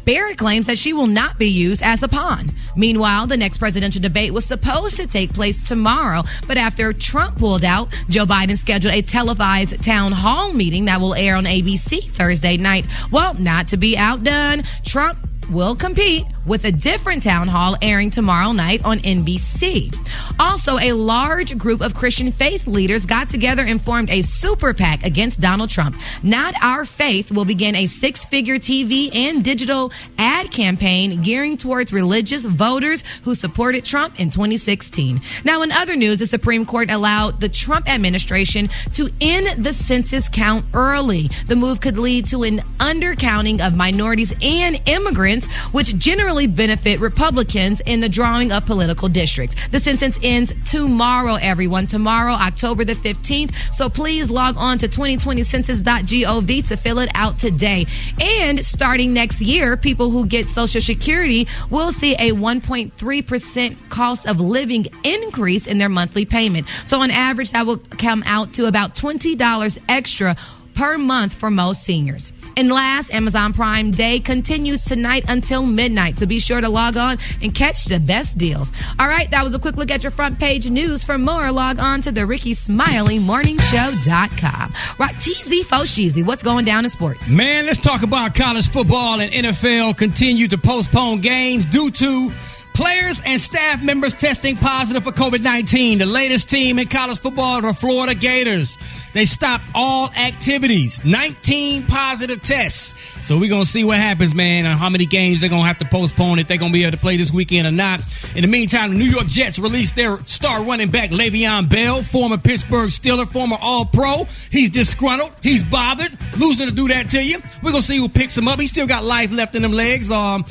Barrett claims that she will not be used as a pawn. Meanwhile, the next presidential debate was supposed to take place tomorrow, but after Trump pulled out, Joe Biden scheduled a televised town hall meeting that will air on ABC Thursday night. Well, not to be outdone, Trump will compete with a different town hall airing tomorrow night on NBC. Also, a large group of Christian faith leaders got together and formed a super PAC against Donald Trump. Not Our Faith will begin a 6-figure TV and digital ad campaign gearing towards religious voters who supported Trump in 2016. Now, in other news, the Supreme Court allowed the Trump administration to end the census count early. The move could lead to an undercounting of minorities and immigrants, which generally benefit Republicans in the drawing of political districts. The census ends tomorrow, everyone. Tomorrow, October the 15th. So please log on to 2020census.gov to fill it out today. And starting next year, people who get Social Security will see a 1.3% cost of living increase in their monthly payment. So on average, that will come out to about $20 extra per month for most seniors. And last, Amazon Prime Day continues tonight until midnight, so be sure to log on and catch the best deals. All right, that was a quick look at your front page news. For more, log on to the Rickey Smiley MorningShow.com. Rock TZ Fosheezy, what's going down in sports? Man, let's talk about college football. And NFL continue to postpone games due to players and staff members testing positive for COVID-19. The latest team in college football, the Florida Gators. They stopped all activities. 19 positive tests. So we're going to see what happens, man, and how many games they're going to have to postpone, if they're going to be able to play this weekend or not. In the meantime, the New York Jets released their star running back, Le'Veon Bell, former Pittsburgh Steeler, former All-Pro. He's disgruntled. He's bothered. Losing to do that to you. We're going to see who picks him up. He still got life left in them legs. I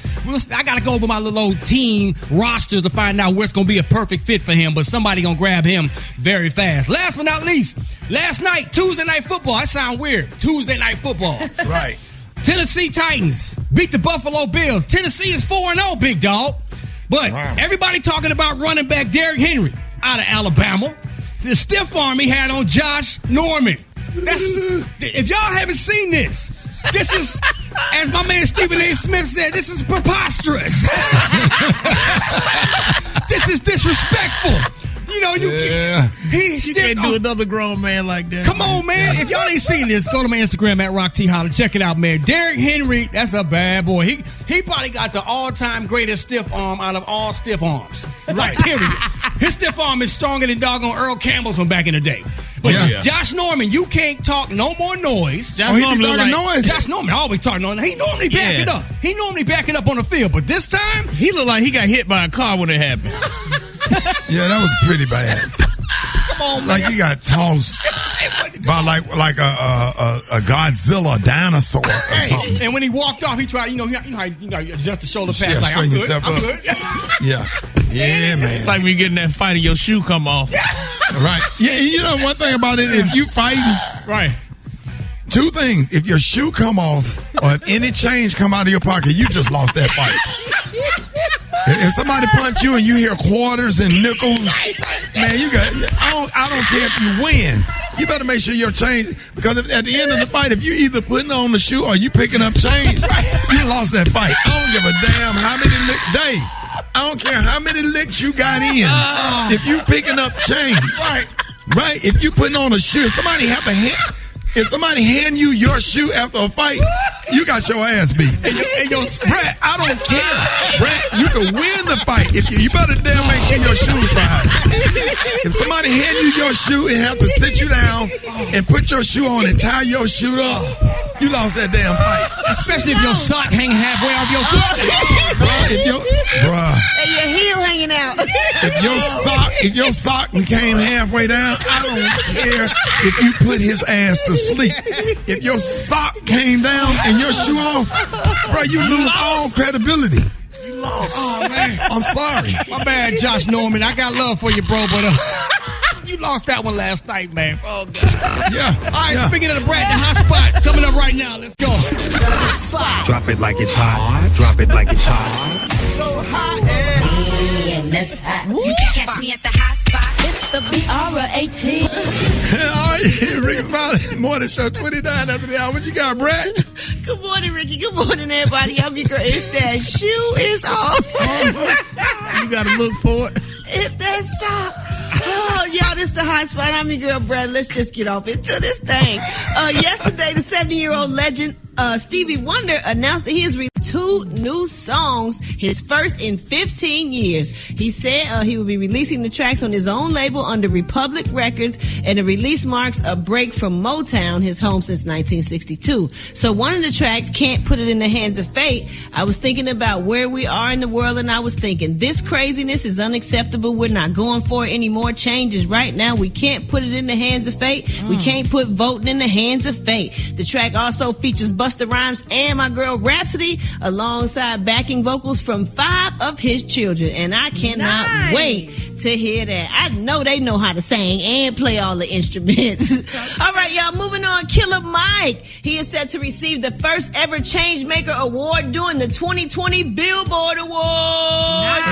got to go over my little old team rosters to find out where it's going to be a perfect fit for him, but somebody going to grab him very fast. Last but not least, last night, Tuesday Night Football. That sound weird. Tuesday Night Football. Right. Tennessee Titans beat the Buffalo Bills. Tennessee is 4-0, big dog. But everybody talking about running back Derrick Henry out of Alabama. The stiff arm he had on Josh Norman. If y'all haven't seen this is, as my man Stephen A. Smith said, this is preposterous. This is disrespectful. You know, you can't do another grown man like that. Come on, man. If y'all ain't seen this, go to my Instagram at Rock T Holler. Check it out, man. Derrick Henry, that's a bad boy. He probably got the all-time greatest stiff arm out of all stiff arms. Right, period. His stiff arm is stronger than doggone Earl Campbell's from back in the day. But Josh Norman, you can't talk no more noise. Josh Norman always talking noise. He normally back it up. He normally back it up on the field. But this time, he looked like he got hit by a car when it happened. Yeah, that was pretty bad. Come on, man. Like he got tossed by like a Godzilla dinosaur or something. And when he walked off, he tried, you know how you adjust the shoulder pads. Yeah, like, I'm good. I'm good. Yeah, man. It's like when you get in that fight and your shoe come off. Right. Yeah, you know one thing about it, if you fighting, right. Two things. If your shoe come off or if any change come out of your pocket, you just lost that fight. If somebody punch you and you hear quarters and nickels, man, you got. I don't care if you win. You better make sure your change, because at the end of the fight, if you either putting on the shoe or you picking up change, you lost that fight. I don't give a damn how many licks. I don't care how many licks you got in. If you picking up change, right? If you putting on a shoe, if somebody hand you your shoe after a fight, you got your ass beat. And Brat, I don't care. Brat, you can win the fight. If you better damn make sure your shoe's tied. If somebody hand you your shoe and have to sit you down and put your shoe on and tie your shoe up, you lost that damn fight. Especially if your sock hang halfway off your foot. And your heel hanging out. If your sock came halfway down, I don't care if you put his ass to sleep. If your sock came down and your shoe off, bro, you lose all credibility. You lost. Oh, man. I'm sorry. My bad, Josh Norman. I got love for you, bro, but you lost that one last night, man. Oh, God. Yeah. All right, speaking of the Brat, the hot spot coming up right now. Let's go. Drop it like it's hot. Drop it like it's hot. So hot. this hat. You can catch me at the hot spot. It's the BR18. All right, Rickey Smiley, Morning Show, 29 after the hour. What you got, Brat? Good morning, Ricky. Good morning, everybody. I'm your girl. If that shoe is off. You got to look for it. If that's sock. Oh, y'all, this is the hot spot. I'm your girl, Brad. Let's just get off into this thing. Yesterday, the 70-year-old legend Stevie Wonder announced that he has released 2 new songs, his first in 15 years. He said he will be releasing the tracks on his own label under Republic Records, and the release marks a break from Motown, his home since 1962. So one of the tracks, Can't Put It in the Hands of Fate, I was thinking about where we are in the world, and I was thinking, this craziness is unacceptable. We're not going for any more changes right now. We can't put it in the hands of fate. We can't put voting in the hands of fate. The track also features Busta Rhymes and my girl Rhapsody, alongside backing vocals from 5 of his children. And I cannot wait to hear that. I know they know how to sing and play all the instruments. All right, y'all, moving on. Killer Mike. He is set to receive the first ever Changemaker Award during the 2020 Billboard Awards.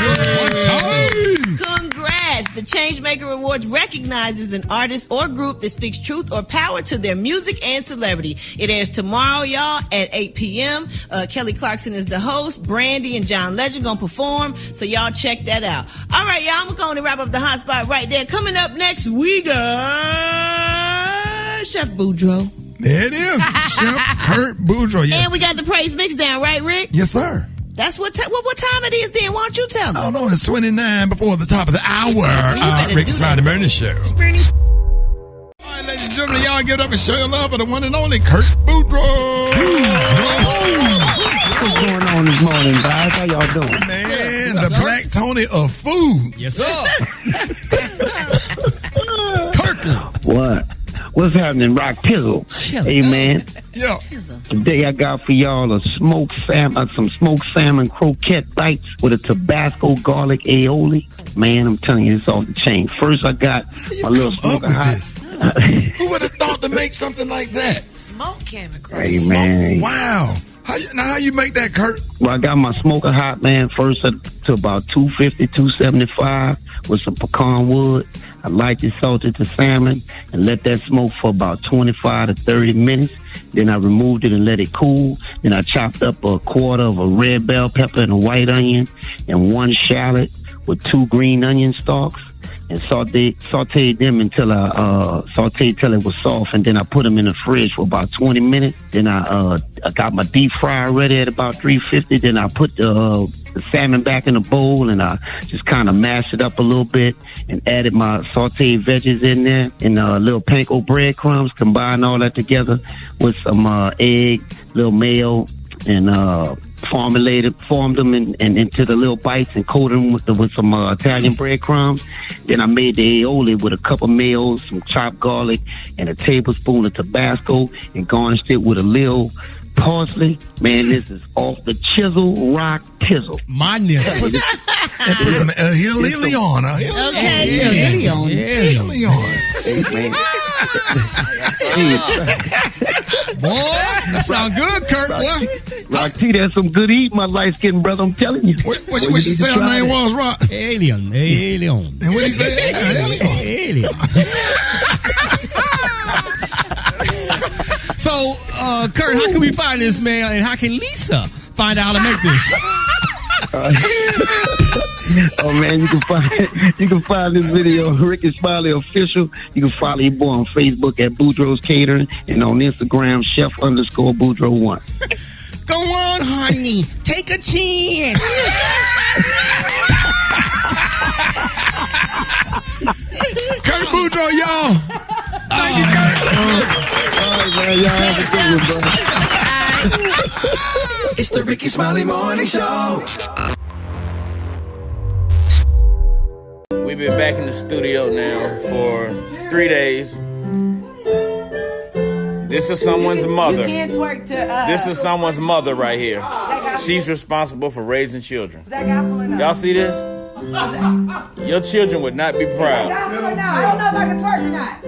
Congrats. The Changemaker Awards recognizes an artist or group that speaks truth or power to their music and celebrity. It airs tomorrow, y'all, at 8 p.m. Kelly Clarkson is the host. Brandy and John Legend gonna perform, so y'all check that out. All right, y'all, I'm going to wrap up the hot spot right there. Coming up next, we got Chef Boudreaux. There it is, Chef Kurt Boudreaux. Yes. And we got the praise mix down, right, Rick? Yes, sir. That's what time it is then. Why don't you tell them? I don't know. It's 29 before the top of the hour. Rickey Smiley Bernice Show. All right, ladies and gentlemen, y'all get up and show your love for the one and only Kirk Boudreaux. What's going on this morning, guys? How y'all doing? Man, the Black Tony of food. Yes, sir. Kirk. What? What's happening, Rock Pizzle? Hey, man. Yeah. Today I got for y'all some smoked salmon croquette bites with a Tabasco garlic aioli. Man, I'm telling you, it's off the chain. First, I got my little smoker hot. Who would have thought to make something like that? Smoke him. Hey, man. Wow. How you make that, Kurt? Well, I got my smoker hot, man, first to about 250, 275 with some pecan wood. I lightly salted the salmon and let that smoke for about 25 to 30 minutes. Then I removed it and let it cool. Then I chopped up a quarter of a red bell pepper and a white onion and 1 shallot with 2 green onion stalks and sauteed them until sauteed till it was soft, and then I put them in the fridge for about 20 minutes. Then I got my deep fryer ready at about 350. Then I put the salmon back in the bowl and I just kind of mashed it up a little bit and added my sauteed veggies in there and little panko breadcrumbs. Combined all that together with some egg, little mayo, and formed them into the little bites and coated them with some Italian breadcrumbs. Then I made the aioli with a cup of mayo, some chopped garlic, and a tablespoon of Tabasco, and garnished it with a little parsley. Man, this is off the chisel rock pizzle. My nigga. And put some aioli on. Okay, aioli on. Hey, man. Boy, that sound good, Kurt. Rock T, that's some good eating, my light-skinned brother. I'm telling you. What you say her name was, Rock? Alien. And what he say? Alien. So, Kurt, how can we find this man, and how can Lisa find out how to make this? Oh man, you can find this video Rickey Smiley Official. You can follow your boy on Facebook at Boudreaux's Catering and on Instagram Chef_Boudreaux1. Go on, honey, take a chance. Kirk Boudreaux, y'all. Thank you, Kurt. All right, man, y'all have a good one, bro. It's the Rickey Smiley Morning Show. We've been back in the studio now for 3 days. This is someone's mother. This is someone's mother right here. She's responsible for raising children. Y'all see this? Your children would not be proud. I don't know if I can twerk or not.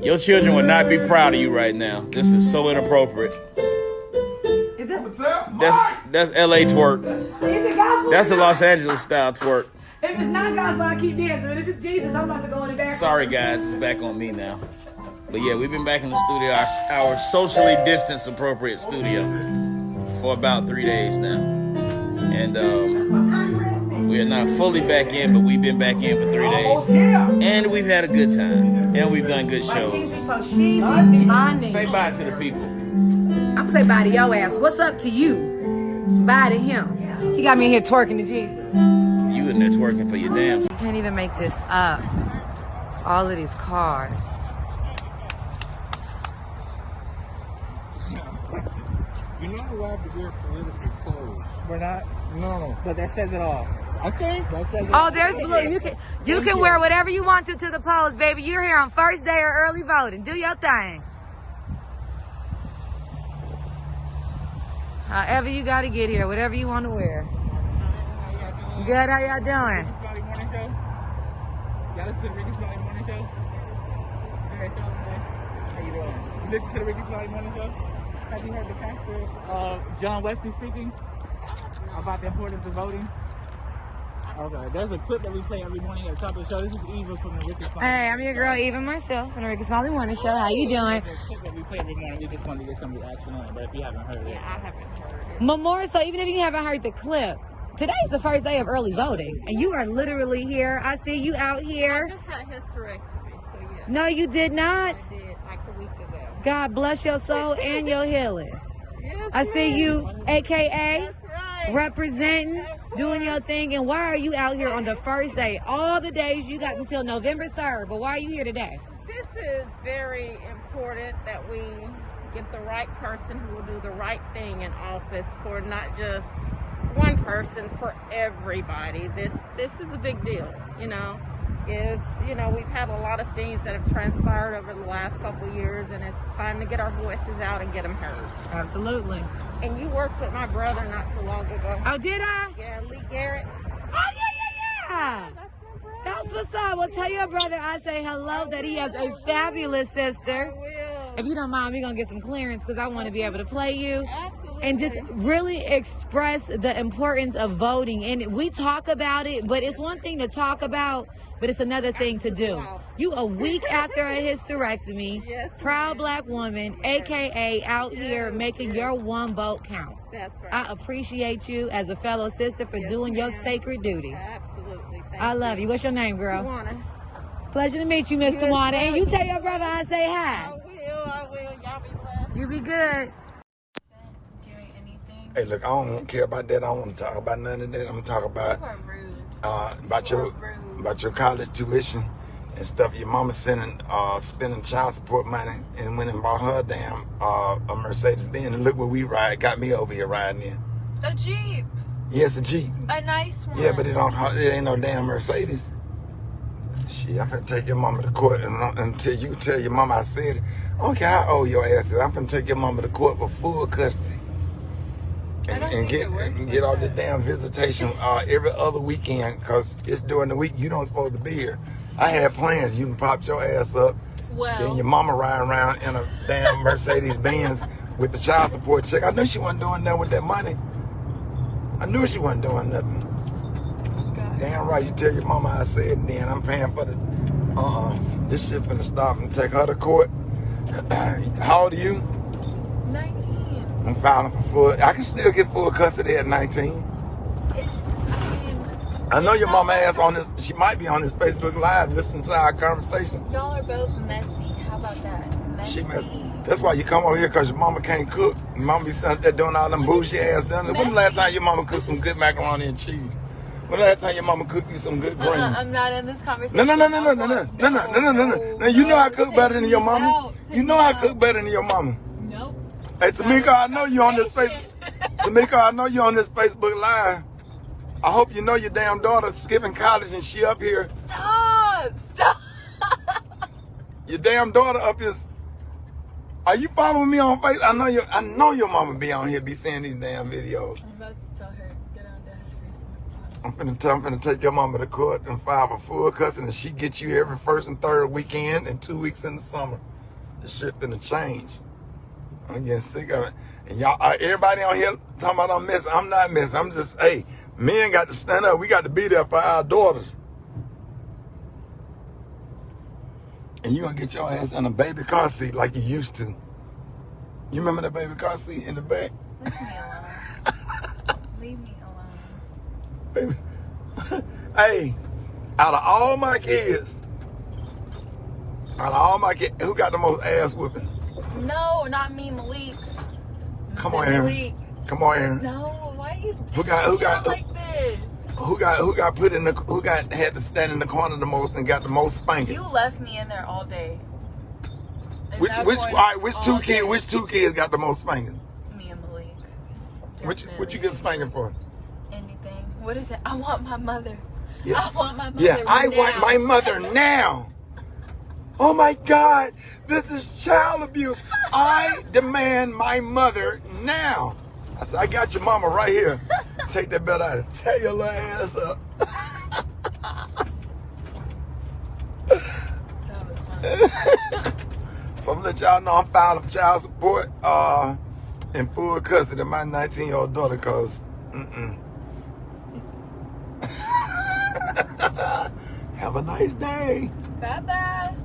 Your children would not be proud of you right now. This is so inappropriate. Is this? That's LA twerk. Is it gospel? That's a Los Angeles style twerk. Is if it's not gospel, I keep dancing. But if it's Jesus, I'm about to go in the back. Sorry, guys. It's back on me now. But yeah, we've been back in the studio, our socially distanced appropriate studio, for about 3 days now. And we are not fully back in, but we've been back in for 3 days. And we've had a good time. And we've done good shows. Say bye to the people. I'm going to say bye to your ass. What's up to you? Bye to him. He got me in here twerking to Jesus. You in there twerking for your damn. You can't even make this up. All of these cars. You're not allowed to wear political clothes. We're not? No. But that says it all. Okay. That says it Oh, all. there's blue. You can wear whatever you want to the polls, baby. You're here on first day or early voting. Do your thing. However you got to get here, whatever you want to wear. Good, how y'all doing? Rickey Smiley Morning Show. Y'all listen to the Rickey Smiley Morning Show? How you doing? You listen to the Rickey Smiley Morning Show? Have you heard the pastor, John Wesley, speaking about the importance of voting? Okay, there's a clip that we play every morning at the top of the show. This is Eva from the Rickey Smiley. Hey, I'm your girl Eva Marcille from the Rickey Smiley Morning Show. How you doing? There's a clip that we play every morning. We just wanted to get some reaction on it, but if you haven't heard it. Yeah, I haven't heard it. More so, even if you haven't heard the clip, today's the first day of early voting, and you are literally here. I see you out here. I just had a hysterectomy, so yeah. No, you did not. I did, like a week ago. God bless your soul and your healing. Yes, I see you, a.k.a. That's right. representing, doing your thing. And why are you out here on the first day? All the days you got until November 3rd, but why are you here today? This is very important that we get the right person who will do the right thing in office for not just one person, for everybody. This is a big deal, we've had a lot of things that have transpired over the last couple of years, and it's time to get our voices out and get them heard. Absolutely. And you worked with my brother not too long ago. Oh, did I? Yeah, Lee Garrett. Oh, yeah. That's what's up. Well, tell your brother I say hello, that he has a fabulous sister. I will. If you don't mind, we're going to get some clearance because I want to be able to play you. Absolutely. And just really express the importance of voting. And we talk about it, but it's one thing to talk about, but it's another thing to do. You a week after a hysterectomy, yes, proud black woman, a.k.a. out here making your one vote count. That's right. I appreciate you as a fellow sister for doing your sacred duty. Absolutely. I love you. What's your name, girl? Tawana. Pleasure to meet you, Miss Tawana. And you tell your brother I say hi. I will. Y'all be blessed. You be good. Hey, look, I don't care about that. I don't want to talk about none of that. I'm going to talk about your college tuition and stuff. Your mama spending child support money and went and bought her damn a Mercedes-Benz. And look where we ride. Got me over here riding in. A Jeep. Yes, a Jeep. A nice one. Yeah, but it ain't no damn Mercedes. Shit, I'm finna take your mama to court until you tell your mama I said it. I don't care how old your ass is. I'm finna take your mama to court for full custody. And get all the damn visitation every other weekend, because it's during the week you don't supposed to be here. I had plans. You can pop your ass up. Well, then your mama riding around in a damn Mercedes-Benz with the child support check. I knew she wasn't doing nothing with that money. I knew she wasn't doing nothing. Damn right, you tell your mama I said, and then I'm paying for the, this shit finna stop and take her to court. How old are you? 19. I'm filing for full. I can still get full custody at 19. I know your mama ass on this. She might be on this Facebook Live listening to our conversation. Y'all are both messy. How about that? Messy. She messy. That's why you come over here, because your mama can't cook. Your mama be sitting there doing all them bougie ass dinners. When the last time your mama cooked some good macaroni and cheese? When the last time your mama cooked you some good greens? I'm not in this conversation. No. Now, you know I cook better than your mama. You know I cook better than your mama. Nope. Hey, Tamika, I know you on this Facebook Live. I hope you know your damn daughter's skipping college and she up here. Stop. Your damn daughter up here. Are you following me on Facebook? I know your mama be on here, be seeing these damn videos. I'm about to tell her, get on Dad's Facebook. I'm finna take your mama to court and file for full custody, and she gets you every first and third weekend and 2 weeks in the summer. This shit finna change. I'm getting sick of it. And y'all, everybody on here talking about I'm missing. I'm not missing. I'm just, hey, Men got to stand up. We got to be there for our daughters. And you gonna get your ass in a baby car seat like you used to. You remember that baby car seat in the back? Leave me alone. Baby. Hey, out of all my kids, who got the most ass whipping? No, not me, Malik. Come on, Aaron. Malik. Come on, Aaron. No, why are you Who got like this? Who had to stand in the corner the most and got the most spanking? You left me in there all day. Which two kids got the most spanking? Me and Malik. What you get spanking for? Anything. What is it? I want my mother. Yeah. I want my mother. Yeah, I want my mother now. Oh my God, this is child abuse. I demand my mother now. I said, I got your mama right here. Take that belt out and tear your little ass up. That was funny. So I'm gonna let y'all know I'm filing for child support in full custody of my 19-year-old daughter, cause have a nice day. Bye-bye.